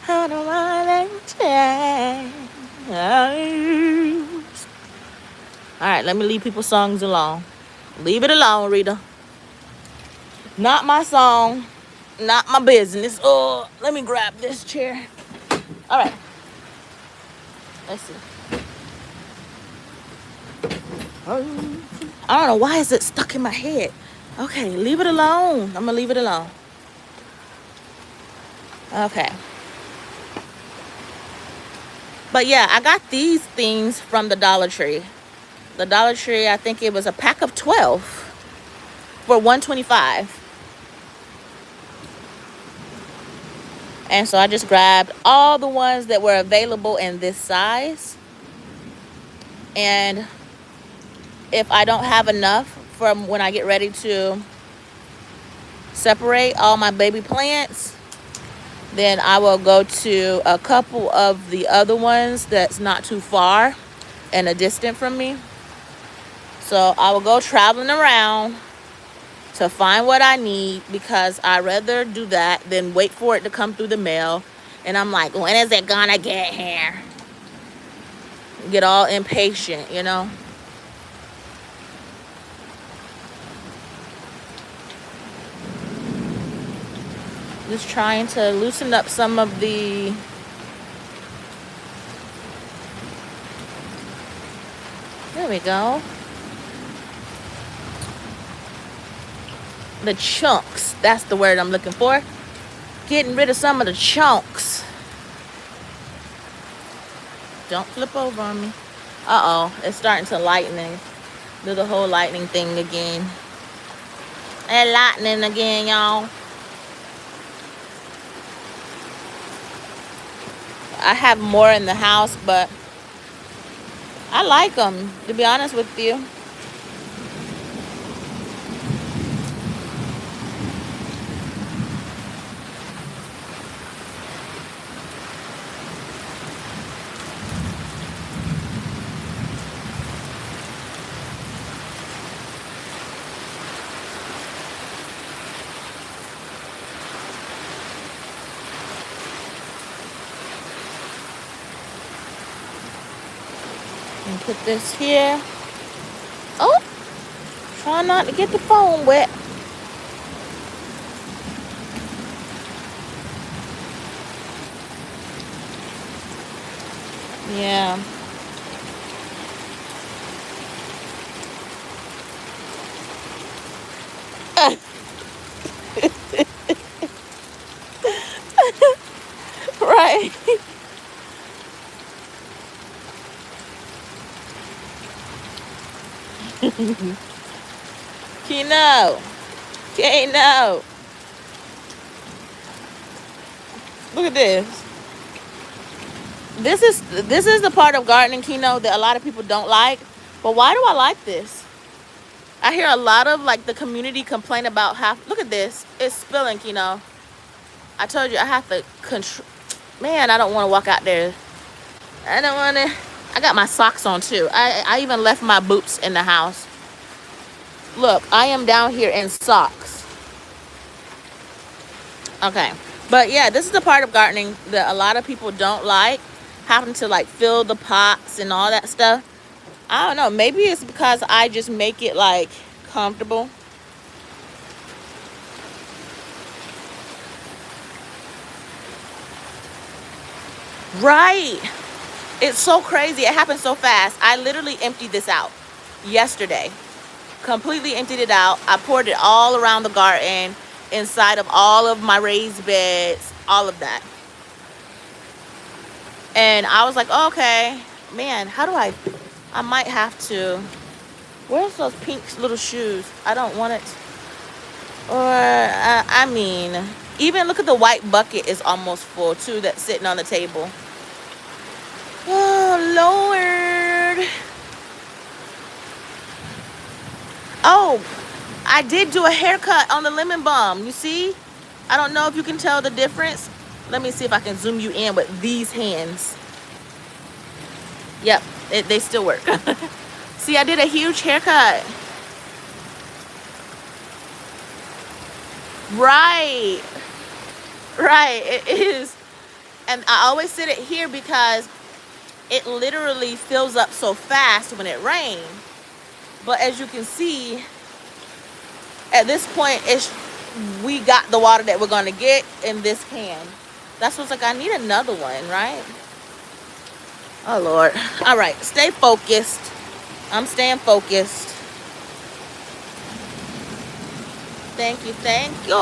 I don't want to change. All right, let me leave people's songs alone. Leave it alone, Rita. Not my song. Not my business. Oh, let me grab this chair. All right. Let's see. I don't know why is it stuck in my head. Okay, leave it alone. I'm gonna leave it alone. Okay. But yeah, I got these things from the Dollar Tree. The Dollar Tree, I think it was a pack of 12 for $1.25. And so I just grabbed all the ones that were available in this size. And if I don't have enough from when I get ready to separate all my baby plants, then I will go to a couple of the other ones that's not too far and a distant from me. So I will go traveling around to find what I need, because I'd rather do that than wait for it to come through the mail. And I'm like, when is it gonna get here? Get all impatient, you know? Just trying to loosen up some of the there we go. The chunks. That's the word I'm looking for. Getting rid of some of the chunks. Don't flip over on me. Uh-oh. It's starting to lighten. Do the whole lightning thing again. And lightning again, y'all. I have more in the house, but I like them, to be honest with you. And put this here. Oh, try not to get the phone wet. Yeah. Right. Keno. Keno. Look at this. This is the part of gardening, Keno, that a lot of people don't like. But why do I like this? I hear a lot of like the community complain about how. Look at this. It's spilling, Keno. I told you I have to control. Man, I don't want to walk out there. I don't want to. I got my socks on too. I even left my boots in the house. Look, I am down here in socks. Okay. But yeah, this is the part of gardening that a lot of people don't like. Having to like fill the pots and all that stuff. I don't know. Maybe it's because I just make it like comfortable. Right. It's so crazy. It happened so fast. I literally emptied this out yesterday. Completely emptied it out. I poured it all around the garden, inside of all of my raised beds, all of that. And I was like, oh, okay, man, how do I might have to, where's those pink little shoes? I don't want it. Or, I mean, even look at the white bucket is almost full too, that's sitting on the table. Oh, Lord. Oh, I did do a haircut on the lemon balm. You see? I don't know if you can tell the difference. Let me see if I can zoom you in with these hands. Yep, they still work. See, I did a huge haircut. Right. Right, it is. And I always sit it here because it literally fills up so fast when it rains. But as you can see, at this point, we got the water that we're going to get in this can. That's what's like, I need another one, right? Oh, Lord. All right, stay focused. I'm staying focused. Thank you, thank you.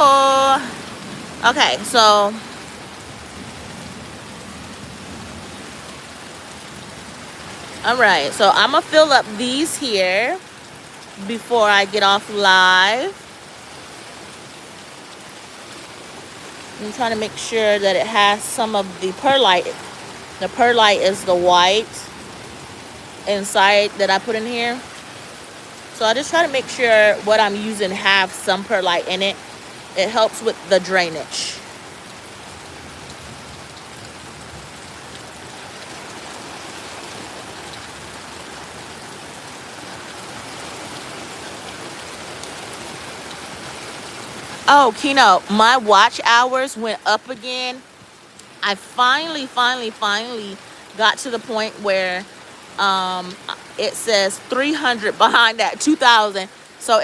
Okay, so all right, so I'm gonna fill up these here before I get off live. I'm trying to make sure that it has some of the perlite. The perlite is the white inside that I put in here. So I just try to make sure what I'm using have some perlite in it. It helps with the drainage. Oh, Keno, my watch hours went up again. I finally got to the point where it says 300 behind that 2,000. So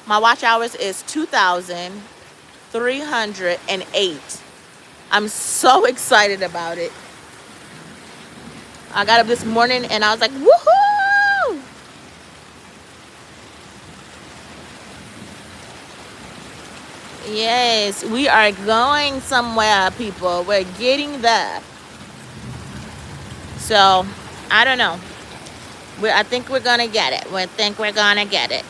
my watch hours is 2,308. I'm so excited about it. I got up this morning and I was like, woohoo! Yes, we are going somewhere, people. We're getting there. So, I don't know. I think we're going to get it. We think we're going to get it.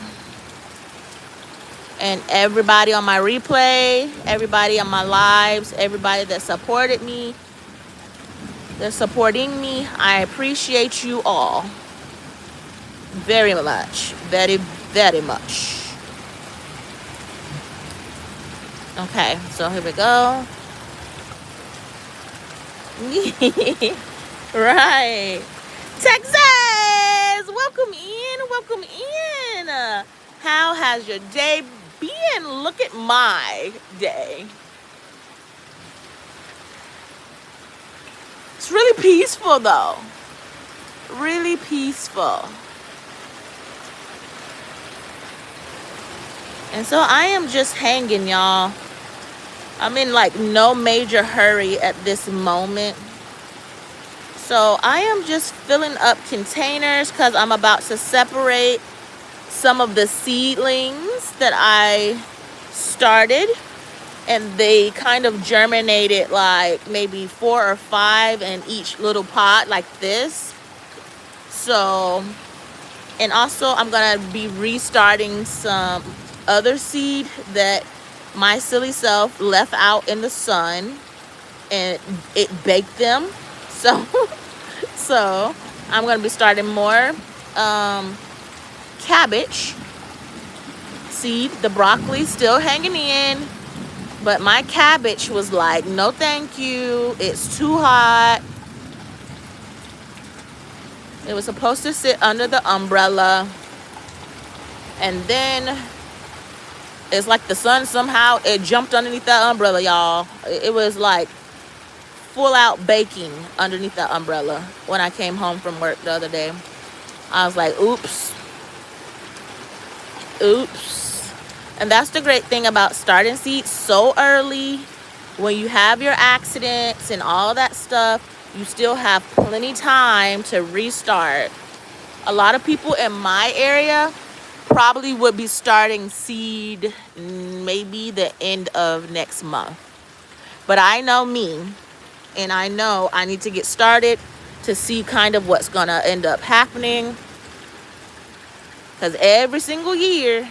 And everybody on my replay, everybody on my lives, everybody that supported me, that's supporting me, I appreciate you all. very much. Very, very much. Okay, so here we go. Right. Texas! Welcome in. Welcome in. How has your day been? Look at my day. It's really peaceful though. Really peaceful. And so I am just hanging, y'all. I'm in like no major hurry at this moment. So I am just filling up containers because I'm about to separate some of the seedlings that I started. And they kind of germinated like maybe 4 or 5 in each little pot like this. So, and also I'm gonna be restarting some other seed that my silly self left out in the sun and it baked them. So I'm gonna be starting more cabbage seed. The broccoli still hanging in, but my cabbage was like, no thank you, it's too hot. It was supposed to sit under the umbrella, and then it's like the sun somehow, it jumped underneath that umbrella, y'all. It was like full out baking underneath that umbrella when I came home from work the other day. I was like, oops. And that's the great thing about starting seeds so early. When you have your accidents and all that stuff, you still have plenty time to restart. A lot of people in my area probably would be starting seed maybe the end of next month. But I know me, and I know I need to get started to see kind of what's gonna end up happening. Because every single year,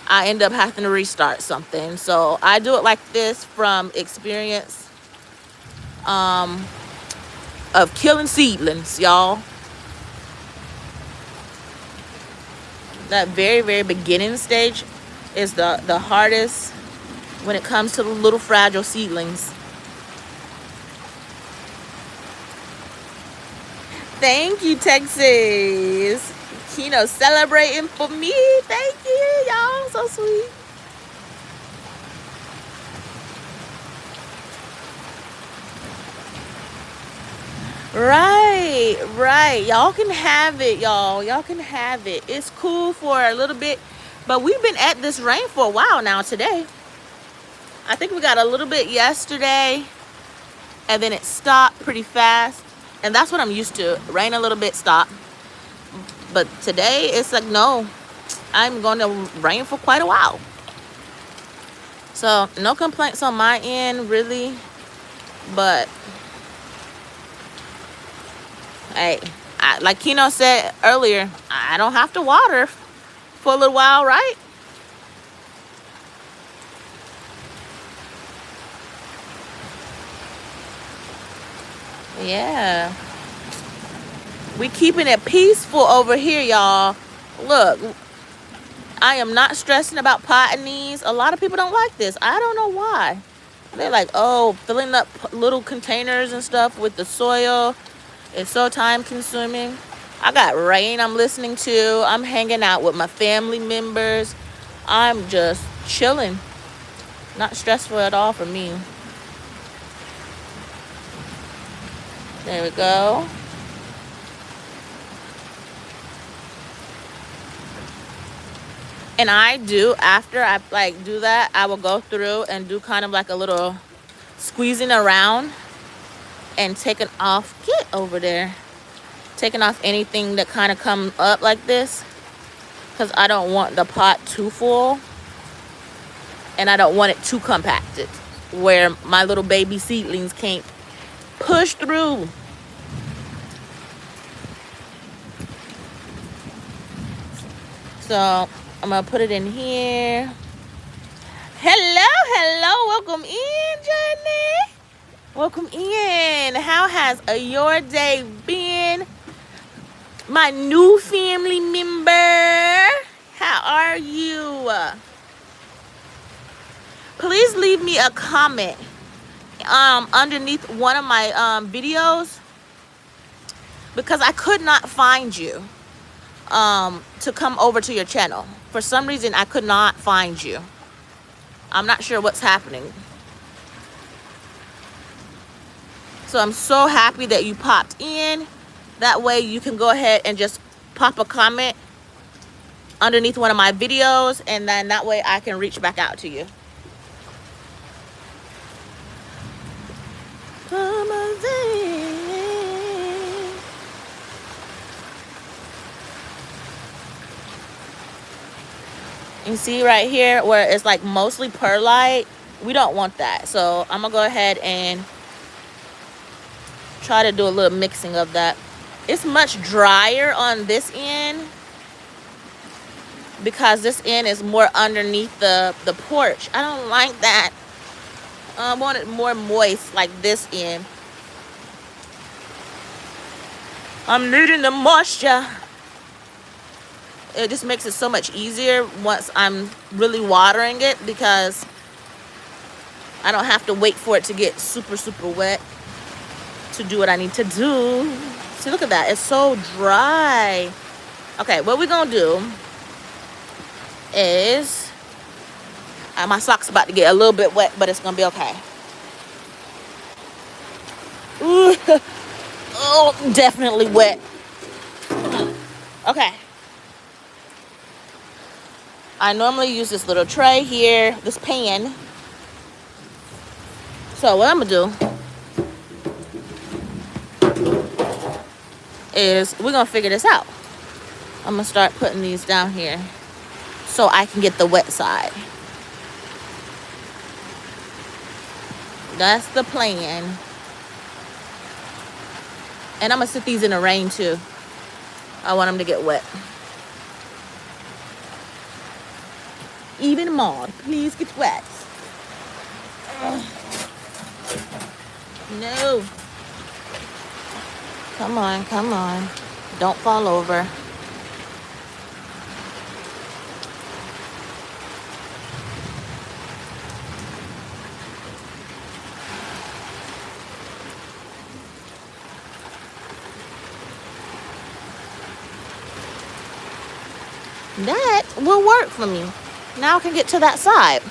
I end up having to restart something. So I do it like this from experience of killing seedlings, y'all. That very, very beginning stage is the hardest when it comes to the little fragile seedlings. Thank you, Texas. Kino celebrating for me. Thank you, y'all. So sweet. Right. Y'all can have it, y'all. Y'all can have it. It's cool for a little bit, but we've been at this rain for a while now today. I think we got a little bit yesterday, and then it stopped pretty fast. And that's what I'm used to. Rain a little bit, stop. But today, it's like, no, I'm going to rain for quite a while. So, no complaints on my end, really. But, hey, like Kino said earlier, I don't have to water for a little while, right? Yeah. We keeping it peaceful over here, y'all. Look, I am not stressing about potting these. A lot of people don't like this. I don't know why. They're like, oh, filling up little containers and stuff with the soil. It's so time consuming. I got rain I'm listening to. I'm hanging out with my family members. I'm just chilling. Not stressful at all for me. There we go. And I do, after I like do that, I will go through and do kind of like a little squeezing around and taking off, get over there, taking off anything that kind of come up like this, because I don't want the pot too full and I don't want it too compacted where my little baby seedlings can't push through. So I'm gonna put it in here. Hello, welcome in, Jenny. Welcome in. How has your day been? My new family member, how are you? Please leave me a comment underneath one of my videos, because I could not find you to come over to your channel. For some reason, I could not find you. I'm not sure what's happening. So I'm so happy that you popped in. That way you can go ahead and just pop a comment underneath one of my videos, and then that way I can reach back out to you. You see right here where it's like mostly perlite? We don't want that. So I'm gonna go ahead and try to do a little mixing of that. It's much drier on this end because this end is more underneath the porch. I don't like that. I want it more moist like this end. I'm needing the moisture. It just makes it so much easier once I'm really watering it, because I don't have to wait for it to get super, super wet to do what I need to do. See, look at that. It's so dry. Okay, what we're going to do is... my sock's about to get a little bit wet, but it's going to be okay. Ooh. Oh, definitely wet. Okay. I normally use this little tray here, this pan. So what I'm gonna do is we're gonna figure this out. I'm gonna start putting these down here so I can get the wet side. That's the plan. And I'm gonna sit these in the rain too. I want them to get wet. Even Maud, please get wet. No. Come on, come on. Don't fall over. That will work for me. Now I can get to that side.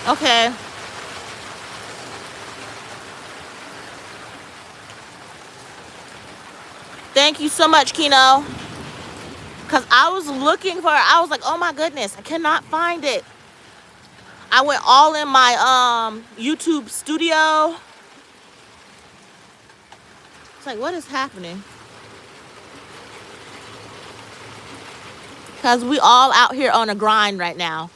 Okay. Thank you so much, Kino. Because I was looking for it. I was like, oh my goodness, I cannot find it. I went all in my YouTube studio. It's like, what is happening? Because we all out here on a grind right now.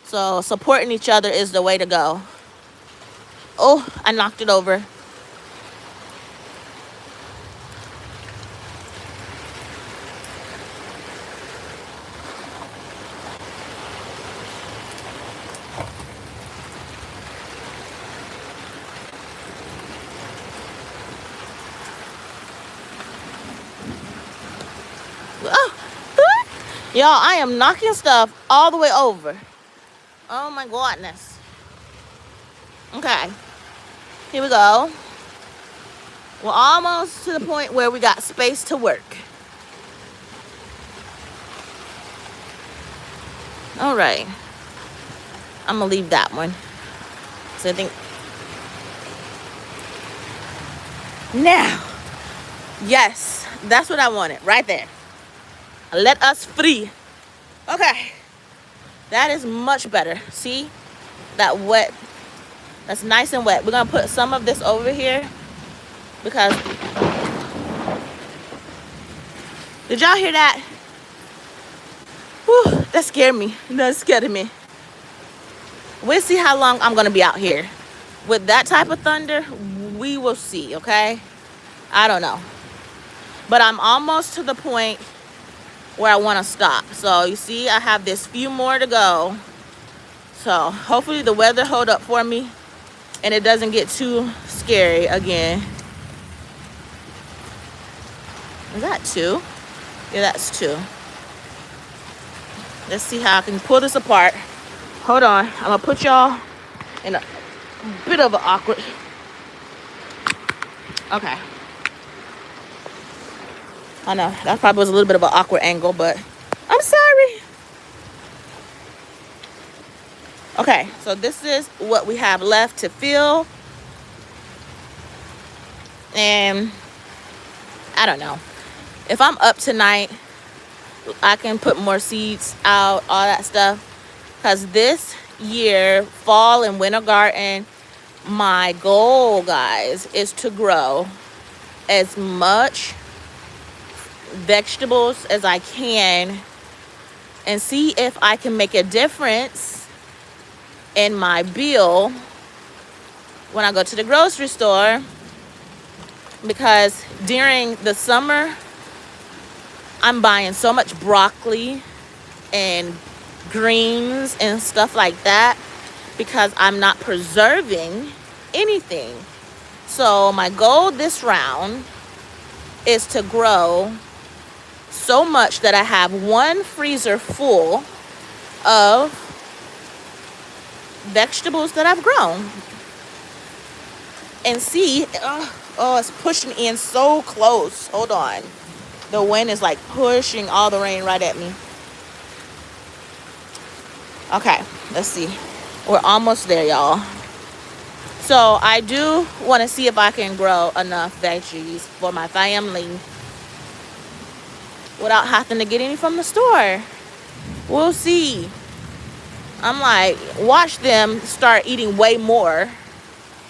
So supporting each other is the way to go. Oh, I knocked it over. Y'all, I am knocking stuff all the way over. Oh my goodness. Okay. Here we go. We're almost to the point where we got space to work. All right. I'm gonna leave that one. So I think. Now. Yes, that's what I wanted right there. Let us free. Okay. That is much better. See? That wet. That's nice and wet. We're going to put some of this over here. Because. Did y'all hear that? Whew, that scared me. That scared me. We'll see how long I'm going to be out here. With that type of thunder, we will see, okay? I don't know. But I'm almost to the point where I want to stop. So you see, I have this few more to go. So hopefully the weather hold up for me and it doesn't get too scary again. Is that 2? Yeah, that's 2. Let's see how I can pull this apart. Hold on, I'm gonna put y'all in a bit of an awkward. Okay. I know that probably was a little bit of an awkward angle, but I'm sorry. Okay, so this is what we have left to fill. And I don't know. If I'm up tonight, I can put more seeds out, all that stuff. Because this year, fall and winter garden, my goal, guys, is to grow as much vegetables as I can and see if I can make a difference in my bill when I go to the grocery store. Because during the summer, I'm buying so much broccoli and greens and stuff like that because I'm not preserving anything. So my goal this round is to grow so much that I have one freezer full of vegetables that I've grown. And see, oh, it's pushing in so close. Hold on. The wind is like pushing all the rain right at me. Okay, let's see. We're almost there, y'all. So I do want to see if I can grow enough veggies for my family without having to get any from the store. We'll see. I'm like, watch them start eating way more.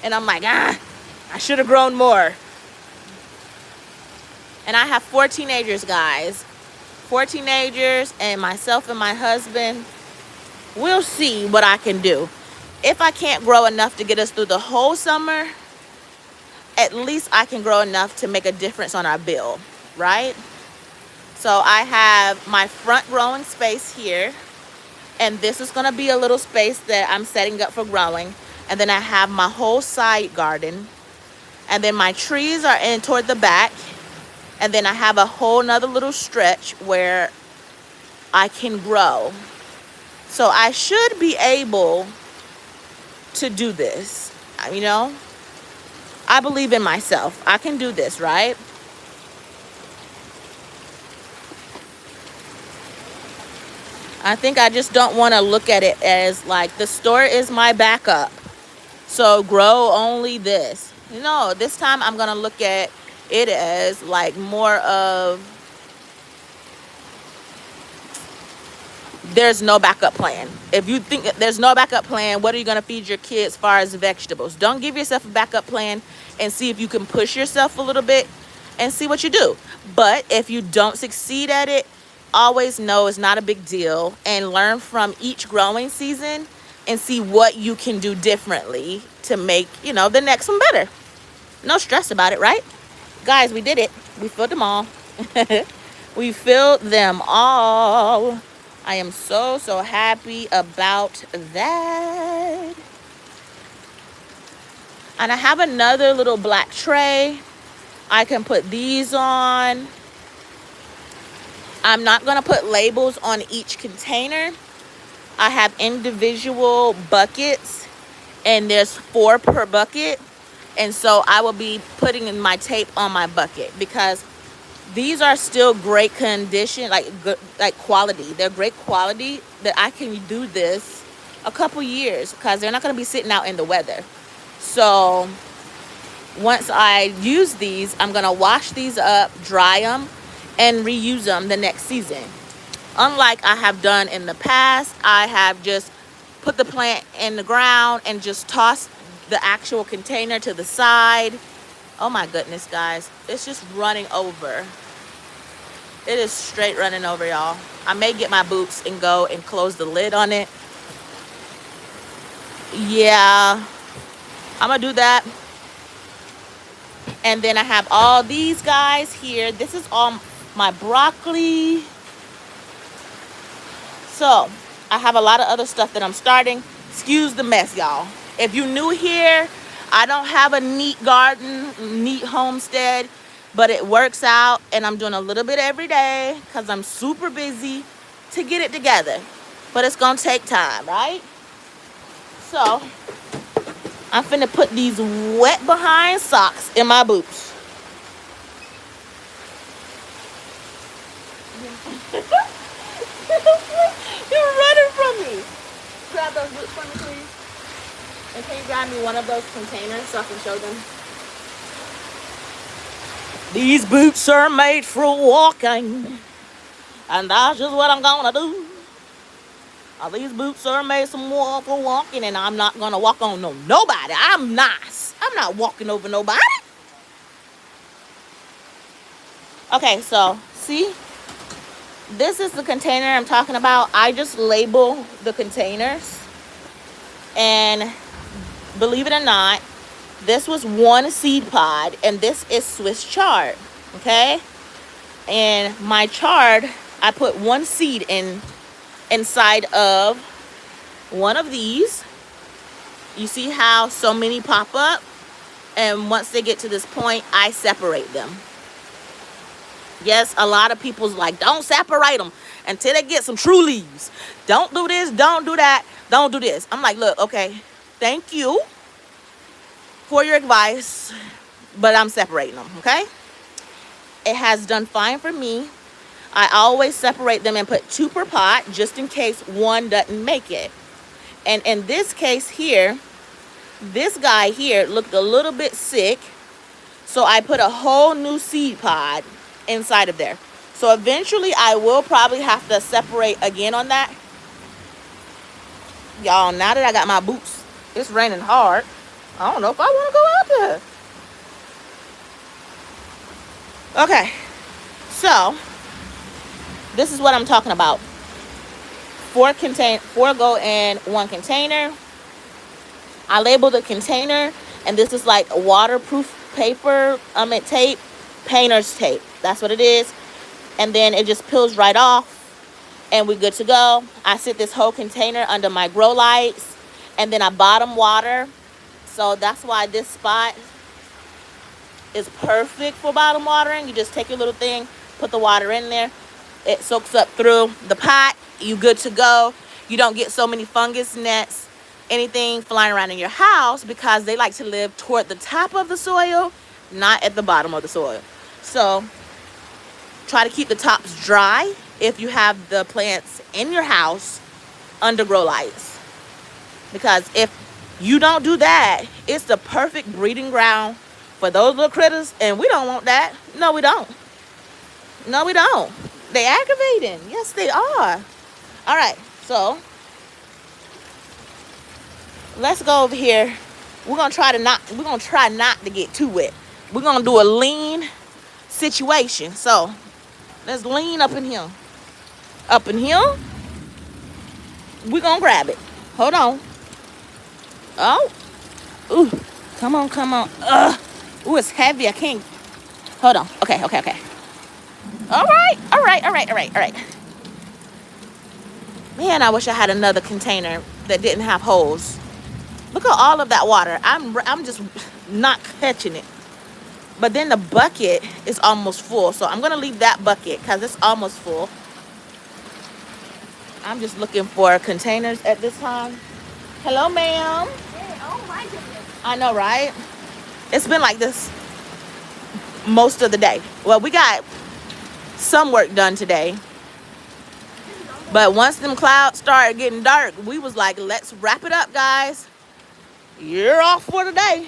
And I'm like, I should have grown more. And I have 4 teenagers, guys. 4 teenagers and myself and my husband. We'll see what I can do. If I can't grow enough to get us through the whole summer, at least I can grow enough to make a difference on our bill, right? So I have my front growing space here. And this is going to be a little space that I'm setting up for growing. And then I have my whole side garden. And then my trees are in toward the back. And then I have a whole nother little stretch where I can grow. So I should be able to do this. You know, I believe in myself. I can do this, right? I think I just don't want to look at it as like the store is my backup. So grow only this. No, this time I'm going to look at it as like more of there's no backup plan. If you think there's no backup plan, what are you going to feed your kids as far as vegetables? Don't give yourself a backup plan and see if you can push yourself a little bit and see what you do. But if you don't succeed at it, always know it's not a big deal and learn from each growing season and see what you can do differently to make, you know, the next one better. No stress about it, right? Guys, we did it. We filled them all. We filled them all. I am so happy about that. And I have another little black tray. I can put these on. I'm not going to put labels on each container. I have individual buckets and there's 4 per bucket. And so I will be putting in my tape on my bucket because these are still great condition, like quality. They're great quality that I can do this a couple years because they're not going to be sitting out in the weather. So once I use these, I'm going to wash these up, dry them, and reuse them the next season. Unlike I have done in the past, I have just put the plant in the ground and just tossed the actual container to the side. Oh my goodness, guys. It's just running over. It is straight running over, y'all. I may get my boots and go and close the lid on it. Yeah, I'm gonna do that. And then I have all these guys here. This is all my broccoli. So I have a lot of other stuff that I'm starting. Excuse the mess, y'all. If you're new here, I don't have a neat garden, neat homestead, but it works out, and I'm doing a little bit every day because I'm super busy to get it together. But it's gonna take time, right? So I'm finna put these wet behind socks in my boots. You're running from me. Grab those boots for me, please. And can you grab me one of those containers so I can show them? These boots are made for walking, and that's just what I'm gonna do. These boots are made for walking, and I'm not gonna walk on nobody. I'm nice. I'm not walking over nobody. Okay, so see, this is the container I'm talking about. I just label the containers, and believe it or not, this was one seed pod, and this is Swiss chard. Okay, and my chard, I put one seed inside of one of these. You see how so many pop up, and once they get to this point, I separate them. Yes, a lot of people's like, don't separate them until they get some true leaves. Don't do this, don't do that, don't do this. I'm like, look, okay, thank you for your advice, but I'm separating them, okay? It has done fine for me. I always separate them and put 2 per pot just in case one doesn't make it. And in this case here, this guy here looked a little bit sick, so I put a whole new seed pod inside of there. So eventually I will probably have to separate again on that. Y'all, now that I got my boots, it's raining hard. I don't know if I want to go out there. Okay, so this is what I'm talking about. 4 go in 1 container. I label the container, and this is like waterproof paper, tape, painter's tape. That's what it is. And then it just peels right off, and we're good to go. I sit this whole container under my grow lights, and then I bottom water. So that's why this spot is perfect for bottom watering. You just take your little thing, put the water in there. It soaks up through the pot. You good to go. You don't get so many fungus nets, anything flying around in your house, because they like to live toward the top of the soil, not at the bottom of the soil. So try to keep the tops dry if you have the plants in your house under grow lights, because if you don't do that, it's the perfect breeding ground for those little critters, and we don't want that. No, we don't. No, we don't. They aggravating. Yes, they are. All right, so let's go over here. We're gonna try not to get too wet. We're gonna do a lean situation. So let's lean up in here. Up in here. We're gonna grab it. Hold on. Oh. Ooh. Come on, come on. Ooh, it's heavy. I can't. Hold on. Okay. All right. Man, I wish I had another container that didn't have holes. Look at all of that water. I'm just not catching it. But then the bucket is almost full. So I'm going to leave that bucket because it's almost full. I'm just looking for containers at this time. Hello, ma'am. Hey, oh my goodness. I know, right? It's been like this most of the day. Well, we got some work done today. But once them clouds started getting dark, we was like, let's wrap it up, guys. You're off for the day.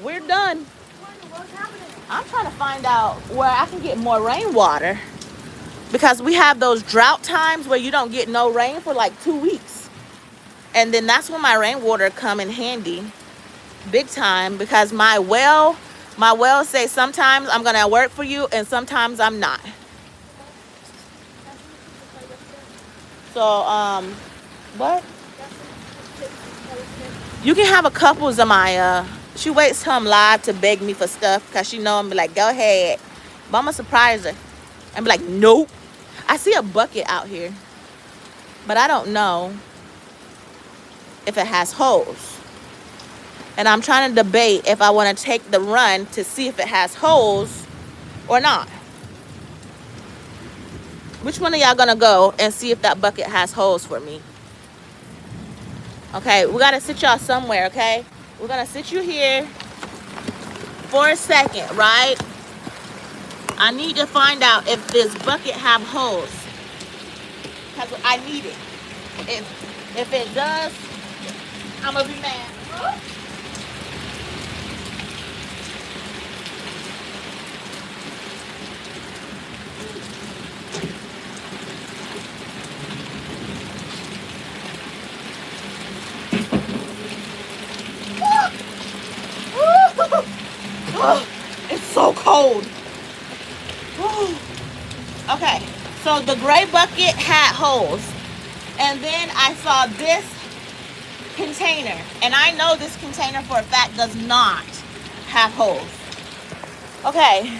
We're done. What's happening? I'm trying to find out where I can get more rainwater, because we have those drought times where you don't get no rain for like 2 weeks. And then that's when my rainwater come in handy big time, because my well say sometimes I'm going to work for you and sometimes I'm not. So, what? You can have a couple, Zamaya. She waits till I'm live to beg me for stuff, because she know I'm be like, go ahead. But I'm going to surprise her and be like, nope. I see a bucket out here. but I don't know if it has holes. And I'm trying to debate if I want to take the run to see if it has holes or not. Which one of y'all gonna go and see if that bucket has holes for me? Okay, we gotta sit y'all somewhere, okay? We're gonna sit you here for a second, right? I need to find out if this bucket have holes. Because I need it. If it does, I'm gonna be mad. It's so cold. Okay, so the gray bucket had holes. And then I saw this container. And I know this container for a fact does not have holes. Okay.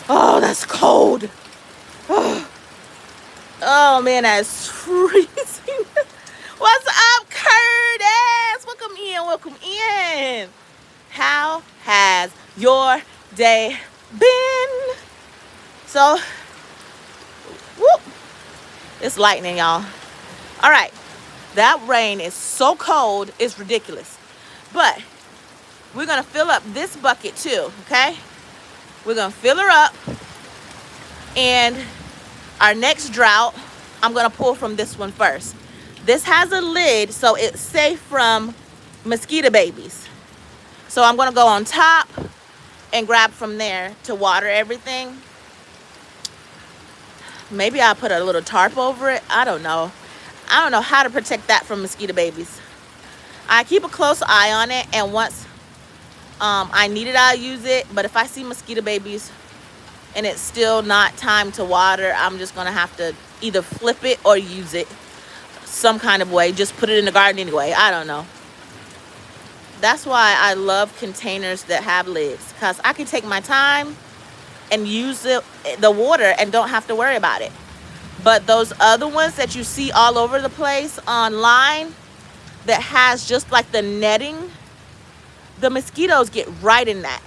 Oh, that's cold. Oh man, that's freezing. What's up, Curtis? Welcome in, welcome in. How has your day been? So, whoop, it's lightning, y'all. All right, that rain is so cold, it's ridiculous. But we're gonna fill up this bucket too, okay? We're gonna fill her up, and our next drought, I'm gonna pull from this one first. This has a lid, so it's safe from mosquito babies. So I'm gonna go on top and grab from there to water everything. Maybe I'll put a little tarp over it. I don't know. I don't know how to protect that from mosquito babies. I keep a close eye on it, and once I need it, I'll use it. But if I see mosquito babies and it's still not time to water, I'm just gonna have to either flip it or use it some kind of way. Just put it in the garden anyway. I don't know. That's why I love containers that have lids, because I can take my time and use the water and don't have to worry about it. But those other ones that you see all over the place online that has just like the netting, the mosquitoes get right in that.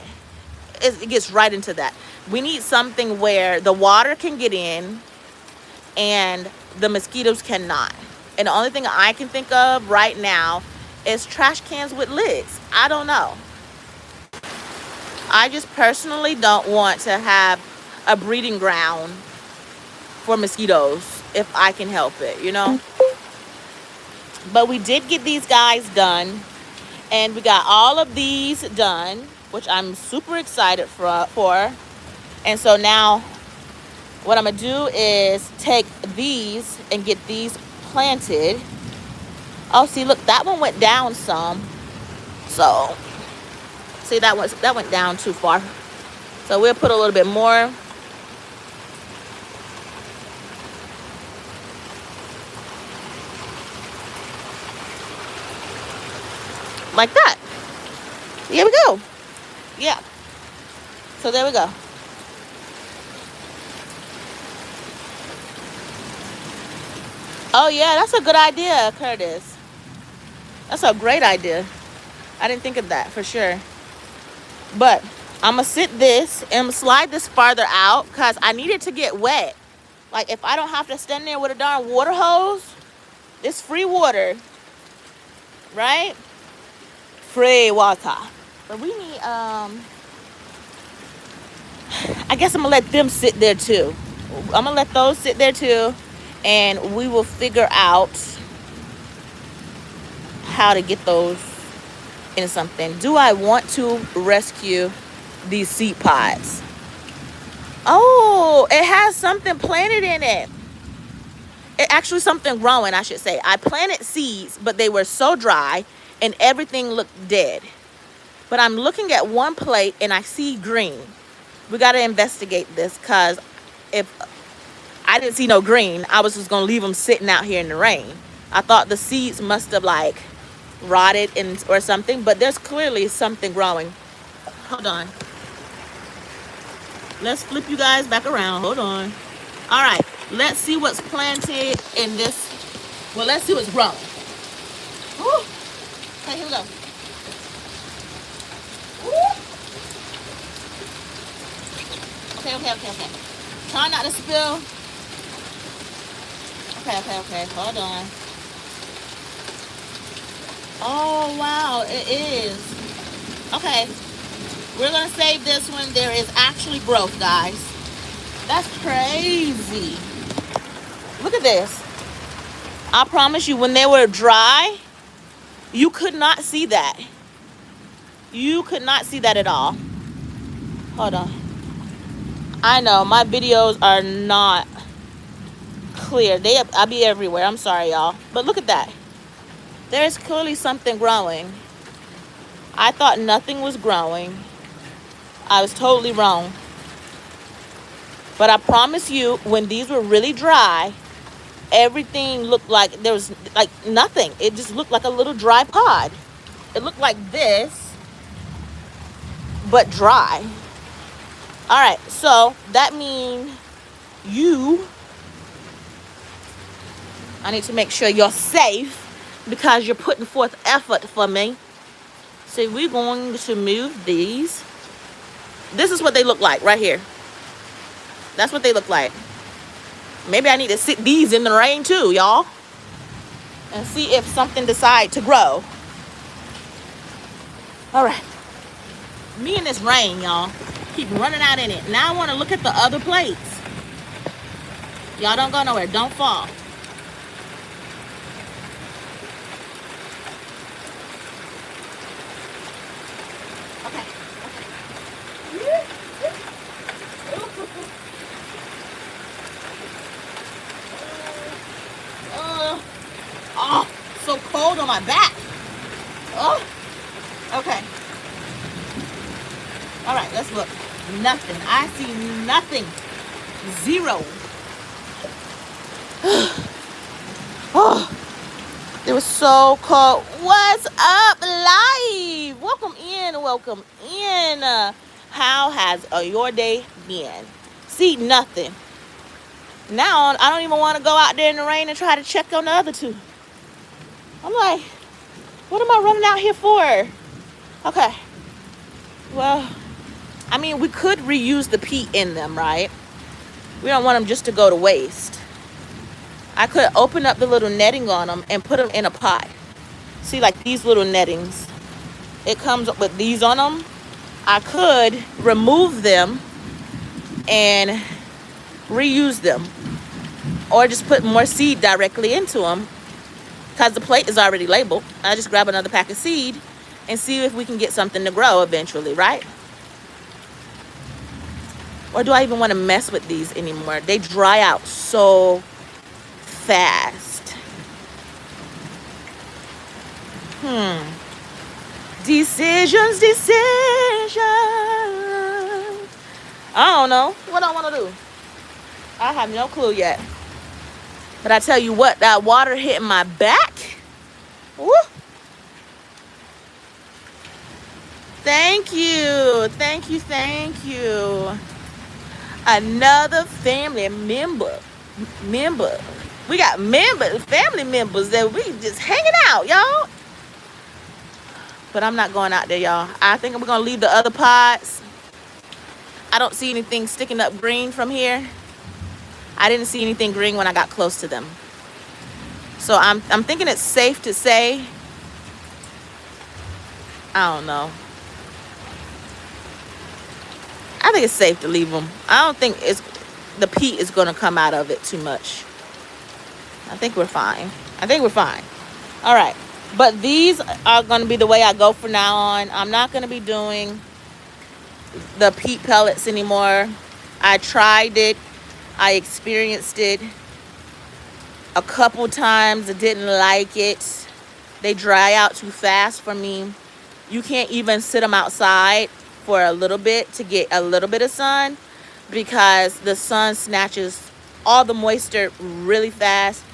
It gets right into that. We need something where the water can get in and the mosquitoes cannot. And the only thing I can think of right now is trash cans with lids. I don't know. I just personally don't want to have a breeding ground for mosquitoes if I can help it, you know? But we did get these guys done, and we got all of these done, which I'm super excited for. And so now what I'm gonna do is take these and get these planted. Oh, see, look, that one went down some. So, see, that went down too far. So we'll put a little bit more. Like that. Here we go. Yeah. So there we go. Oh yeah, that's a good idea, Curtis. That's a great idea. I didn't think of that for sure. But I'm gonna sit this and slide this farther out because I need it to get wet. Like if I don't have to stand there with a darn water hose, it's free water, right? Free water. But we need, I guess I'm gonna let them sit there too. I'm gonna let those sit there too, and we will figure out how to get those in something. Do I want to rescue these seed pods? Oh, it has something planted in it. It actually something growing, I should say. I planted seeds, but they were so dry and everything looked dead. But I'm looking at one plate and I see green. We got to investigate this, because if I didn't see no green, I was just going to leave them sitting out here in the rain. I thought the seeds must have like rotted or something, but there's clearly something growing. Hold on. Let's flip you guys back around. Hold on. All right. Let's see what's planted in this Well, let's see what's growing. Woo. Okay, here we go. Woo. Okay. Try not to spill. Okay. Hold on. Oh, wow. It is. Okay. We're going to save this one. There is actually growth, guys. That's crazy. Look at this. I promise you, when they were dry, you could not see that. You could not see that at all. Hold on. I know my videos are not clear. I'll be everywhere. I'm sorry, y'all. But look at that. There's clearly something growing. I thought nothing was growing. I was totally wrong. But I promise you, when these were really dry, everything looked like there was like nothing. It just looked like a little dry pod. It looked like this, but dry. All right, so that means I need to make sure you're safe because you're putting forth effort for me. So we're going to move these. This is what they look like right here. That's what they look like. Maybe I need to sit these in the rain too, y'all, and see if something decides to grow. All right. Me and this rain, y'all. Keep running out in it. Now I want to look at the other plates. Y'all don't go nowhere. Don't fall. Okay. Oh, so cold on my back. Oh. Okay. All right, let's look. Nothing. I see nothing. Zero. Oh, it was so cold. What's up, live? Welcome in. How has your day been? See, nothing. Now, I don't even want to go out there in the rain and try to check on the other two. I'm like, what am I running out here for? Okay. Well, I mean, we could reuse the peat in them, right? We don't want them just to go to waste. I could open up the little netting on them and put them in a pot. See, like these little nettings. It comes up with these on them. I could remove them and reuse them. Or just put more seed directly into them. Because the plate is already labeled. I just grab another pack of seed and see if we can get something to grow eventually, right? Or do I even want to mess with these anymore? They dry out so fast. Decisions. I don't know what I want to do. I have no clue yet. But I tell you what, that water hitting my back. Woo. Thank you. Another family member. We got family members that we just hanging out, y'all. But I'm not going out there, y'all. I think we're going to leave the other pots. I don't see anything sticking up green from here. I didn't see anything green when I got close to them. So I'm thinking it's safe to say, I don't know. I think it's safe to leave them. I don't think the peat is going to come out of it too much. I think we're fine. All right. But these are going to be the way I go from now on. I'm not going to be doing the peat pellets anymore. I tried it. I experienced it a couple times. I didn't like it. They dry out too fast for me. You can't even sit them outside for a little bit to get a little bit of sun because the sun snatches all the moisture really fast.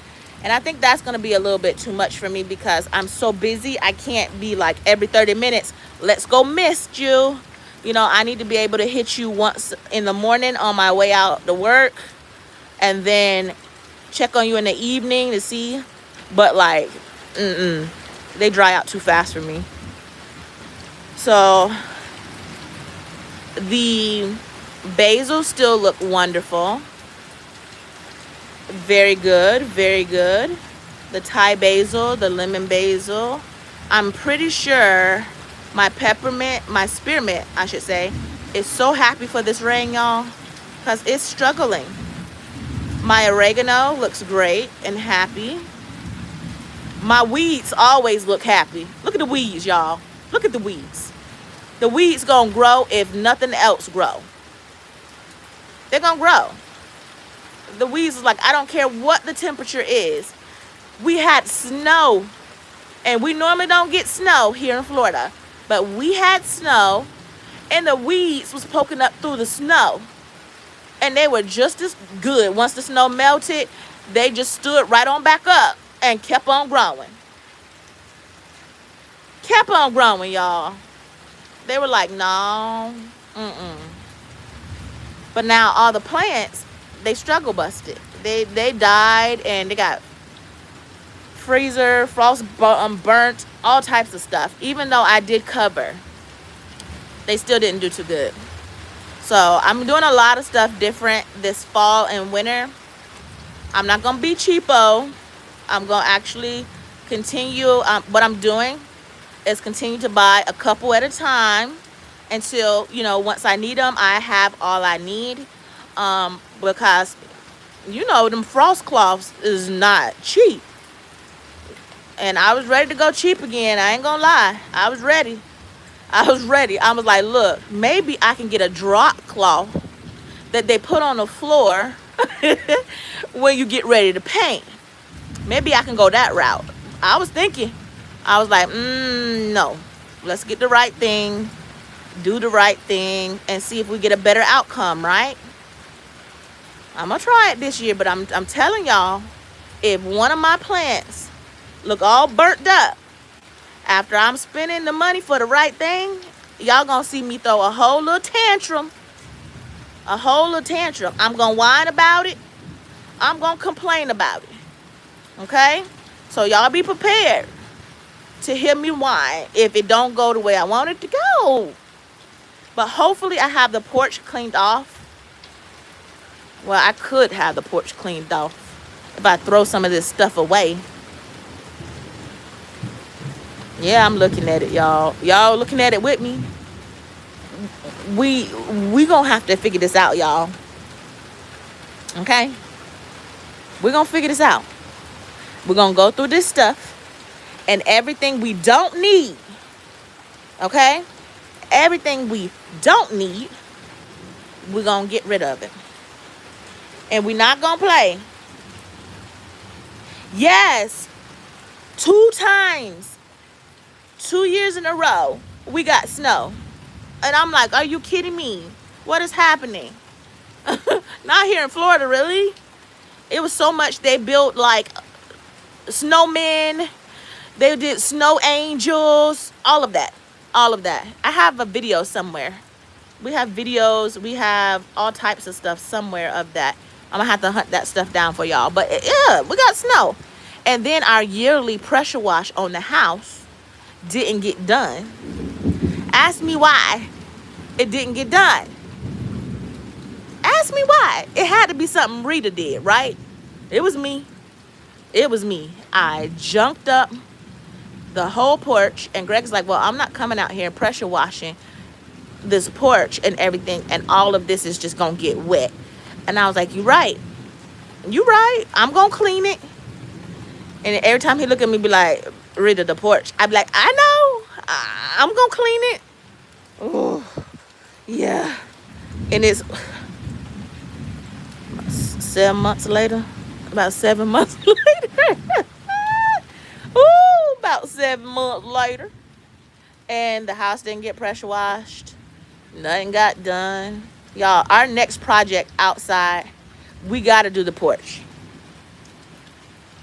And I think that's going to be a little bit too much for me because I'm so busy. I can't be like every 30 minutes, let's go mist you. You know, I need to be able to hit you once in the morning on my way out to work and then check on you in the evening to see But like, they dry out too fast for me. So the basil still look wonderful. Very good, very good. The Thai basil, the lemon basil. I'm pretty sure my peppermint, my spearmint, I should say, is so happy for this rain, y'all, because it's struggling. My oregano looks great and happy. My weeds always look happy. Look at the weeds, y'all. Look at the weeds. The weeds gonna grow if nothing else grow. They're gonna grow. The weeds is like, I don't care what the temperature is. We had snow, and we normally don't get snow here in Florida, but we had snow, and the weeds was poking up through the snow, and they were just as good. Once the snow melted, they just stood right on back up and kept on growing. Kept on growing, y'all. They were like, no, But now all the plants, they struggle busted. They died, and they got freezer, frost burnt, all types of stuff. Even though I did cover, they still didn't do too good. So I'm doing a lot of stuff different this fall and winter. I'm not gonna be cheapo. I'm gonna actually continue. What I'm doing is continue to buy a couple at a time until, you know, once I need them, I have all I need. Because, you know, them frost cloths is not cheap. And I was ready to go cheap again. I ain't gonna lie. I was ready. I was like, look, maybe I can get a drop cloth that they put on the floor when you get ready to paint. Maybe I can go that route. I was thinking. I was like, no. Let's get the right thing. Do the right thing. And see if we get a better outcome, right? I'm going to try it this year. But I'm telling y'all, if one of my plants look all burnt up, after I'm spending the money for the right thing, y'all gonna see me throw a whole little tantrum. A whole little tantrum. I'm gonna whine about it. I'm gonna complain about it. Okay? So y'all be prepared to hear me whine if it don't go the way I want it to go. But hopefully I have the porch cleaned off. Well, I could have the porch cleaned off if I throw some of this stuff away. Yeah, I'm looking at it, y'all. Y'all looking at it with me? We gonna have to figure this out, y'all. Okay? We're gonna figure this out. We're gonna go through this stuff, and everything we don't need, okay? Everything we don't need, we're gonna get rid of it. And we're not gonna play. Yes, 2 times. 2 years in a row, we got snow. And I'm like, are you kidding me? What is happening? Not here in Florida, really. It was so much. They built like snowmen. They did snow angels. All of that. All of that. I have a video somewhere. We have videos. We have all types of stuff somewhere of that. I'm going to have to hunt that stuff down for y'all. But yeah, we got snow. And then our yearly pressure wash on the house didn't get done. Ask me why it didn't get done. Ask me why. It had to be something Rita did, right? It was me. It was me. I junked up the whole porch, and Greg's like, well, I'm not coming out here pressure washing this porch and everything, and all of this is just gonna get wet. And I was like, you're right. You're right. I'm gonna clean it. And every time he look at me, be like, Rita, the porch. I'd be like, I know. I'm going to clean it. Oh, yeah. And it's 7 months later. About 7 months later. Ooh, about 7 months later. And the house didn't get pressure washed. Nothing got done. Y'all, our next project outside, we got to do the porch.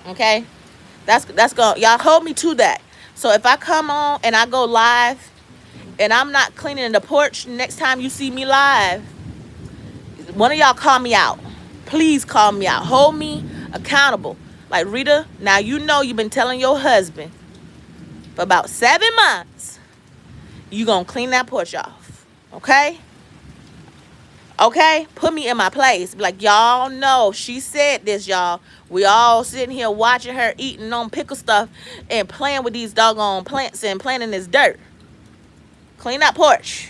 Okay? That's going, y'all hold me to that. So if I come on and I go live and I'm not cleaning the porch next time you see me live, one of y'all call me out. Please call me out. Hold me accountable. Like, Rita, now you know you've been telling your husband for about 7 months you gonna clean that porch off. Okay? Okay? Put me in my place. Be like, y'all know she said this, y'all. We all sitting here watching her eating on pickle stuff and playing with these doggone plants and playing in this dirt. Clean that porch.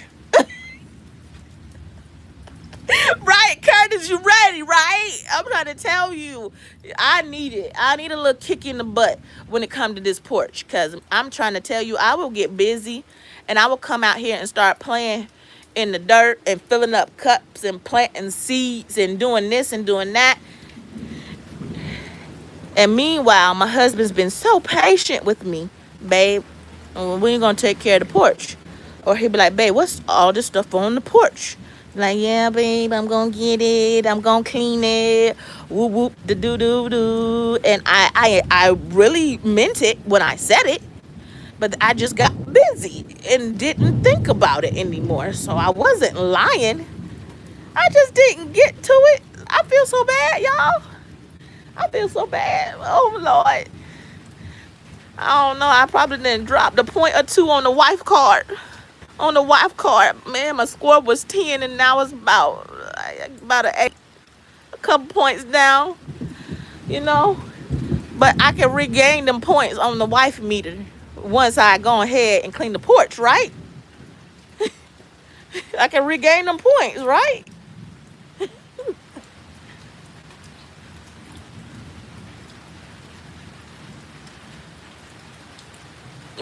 Right, Curtis, you ready, right? I'm trying to tell you, I need it. I need a little kick in the butt when it comes to this porch, because I'm trying to tell you, I will get busy and I will come out here and start playing in the dirt and filling up cups and planting seeds and doing this and doing that. And meanwhile, my husband's been so patient with me. Babe, we ain't gonna take care of the porch. Or he'll be like, babe, what's all this stuff on the porch? Like, yeah, babe, I'm gonna get it. I'm gonna clean it. Whoop, whoop, da doo doo doo. And I really meant it when I said it. But I just got busy and didn't think about it anymore. So I wasn't lying. I just didn't get to it. I feel so bad, y'all. I feel so bad. Oh, Lord. I don't know. I probably didn't drop the point or two on the wife card. On the wife card, man, my score was 10 and now it's about an 8. A couple points down, you know. But I can regain them points on the wife meter once I go ahead and clean the porch, right? I can regain them points, right?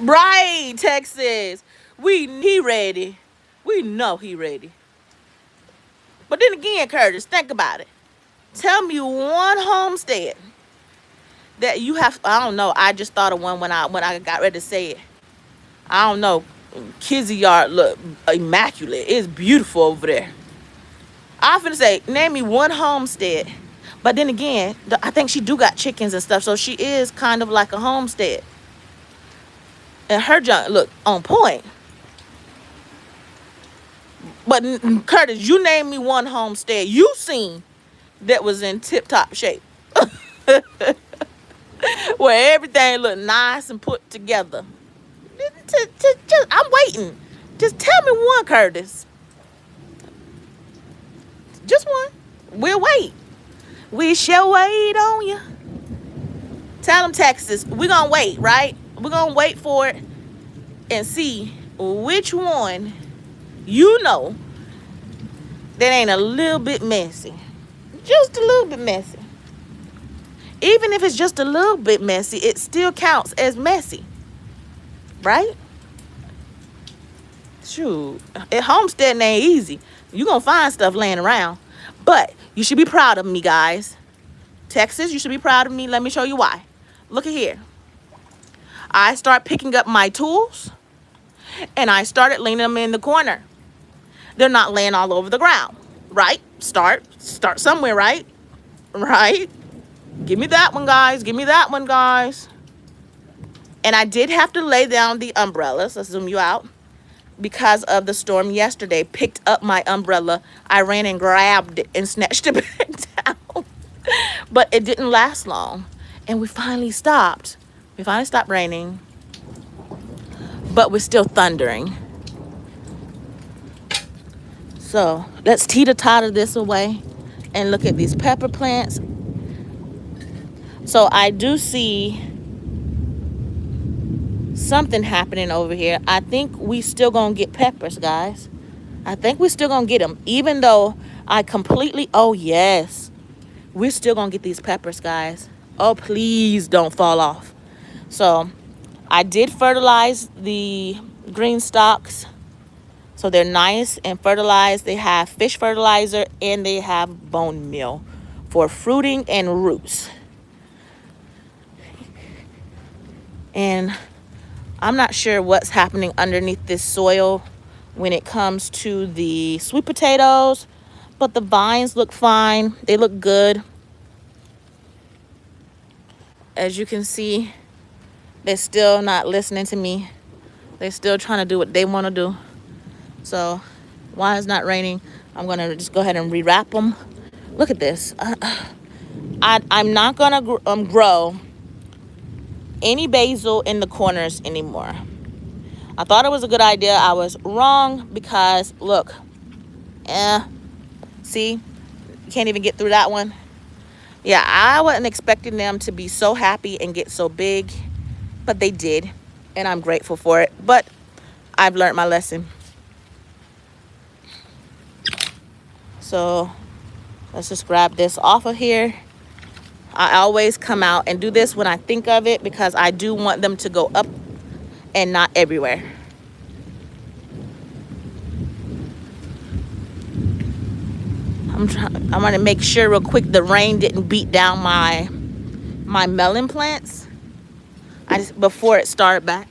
Right, Texas. He ready. We know he ready. But then again, Curtis, think about it. Tell me one homestead that you have. I don't know. I just thought of one when I got ready to say it. I don't know. Kizzy yard look immaculate. It's beautiful over there. I'm finna say, name me one homestead. But then again, I think she do got chickens and stuff, so she is kind of like a homestead. And her junk look on point. But Curtis, you name me one homestead you seen that was in tip-top shape. Where everything looked nice and put together. I'm waiting. Just tell me one, Curtis. Just one. We'll wait. We shall wait on you. Tell them, Texas, we're going to wait, right? We're going to wait for it and see which one you know that ain't a little bit messy. Just a little bit messy. Even if it's just a little bit messy, it still counts as messy. Right? Shoot. At homesteading ain't easy. You're going to find stuff laying around. But you should be proud of me, guys. Texas, you should be proud of me. Let me show you why. Look at here. I start picking up my tools and I started laying them in the corner. They're not laying all over the ground, right? Start somewhere, right? Right? Give me that one, guys. Give me that one, guys. And I did have to lay down the umbrellas. Let's zoom you out. Because of the storm yesterday, picked up my umbrella. I ran and grabbed it and snatched it back down. But it didn't last long. And we finally stopped. We finally stopped raining. But we're still thundering. So let's teeter-totter this away and look at these pepper plants. So I do see something happening over here. I think we still gonna get peppers, guys. I think we're still gonna get them. Even though I completely, oh yes, we're still gonna get these peppers, guys. Oh, please don't fall off. So I did fertilize the green stalks. So they're nice and fertilized. They have fish fertilizer and they have bone meal for fruiting and roots. And I'm not sure what's happening underneath this soil when it comes to the sweet potatoes, but the vines look fine. They look good. As you can see, they're still not listening to me. They're still trying to do what they want to do. So while it's not raining, I'm going to just go ahead and rewrap them. Look at this. I'm not gonna grow any basil in the corners anymore. I thought it was a good idea. I was wrong because look, see, you can't even get through that one. Yeah, I wasn't expecting them to be so happy and get so big, but they did, and I'm grateful for it. But I've learned my lesson. So let's just grab this off of here. I always come out and do this when I think of it because I do want them to go up and not everywhere. I want to make sure real quick the rain didn't beat down my melon plants. Before it started back,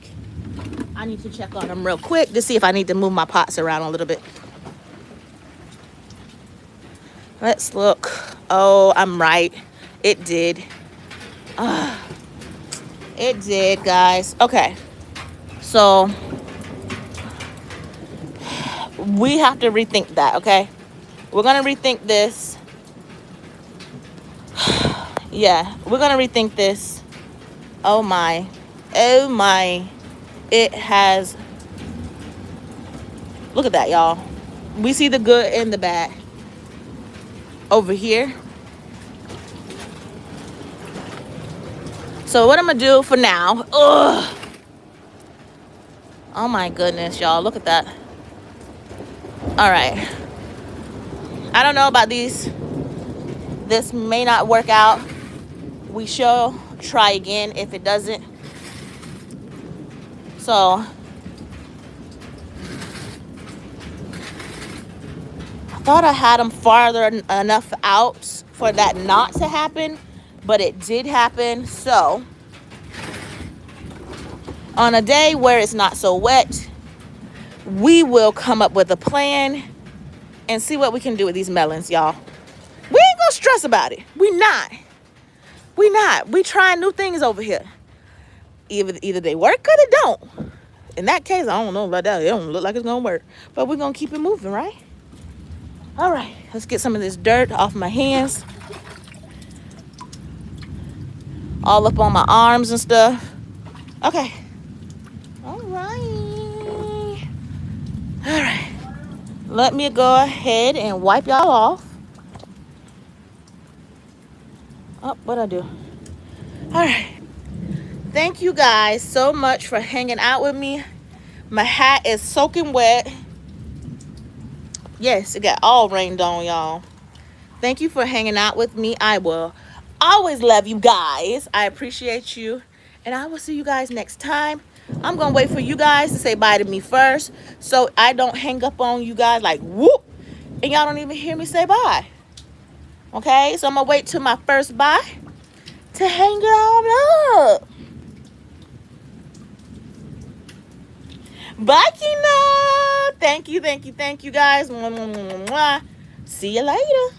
I need to check on them real quick to see if I need to move my pots around a little bit. Let's look. Oh, I'm right. It did. It did, guys. Okay. So we have to rethink that, okay? We're going to rethink this. Yeah, we're going to rethink this. Oh my. Oh my. It has. Look at that, y'all. We see the good and the bad. Over here. So what I'm going to do for now. Ugh. Oh my goodness, y'all. Look at that. All right. I don't know about these. This may not work out. We shall try again if it doesn't. So I thought I had them farther enough out for that not to happen, but it did happen. So on a day where it's not so wet, we will come up with a plan and see what we can do with these melons, y'all. We ain't gonna stress about it. We not. We trying new things over here. Either they work or they don't. In that case, I don't know about that. It don't look like it's gonna work. But we're gonna keep it moving, right? All right, let's get some of this dirt off my hands. All up on my arms and stuff. Okay. All right. Let me go ahead and wipe y'all off. Oh, what'd I do? All right. Thank you guys so much for hanging out with me. My hat is soaking wet. Yes, it got all rained on, y'all. Thank you for hanging out with me. I will always love you guys. I appreciate you. And I will see you guys next time. I'm going to wait for you guys to say bye to me first, so I don't hang up on you guys like whoop, and y'all don't even hear me say bye. Okay, so I'm going to wait till my first bye to hang it all up. Bye, Kina. Thank you guys. Mwah, mwah, mwah, mwah. See you later.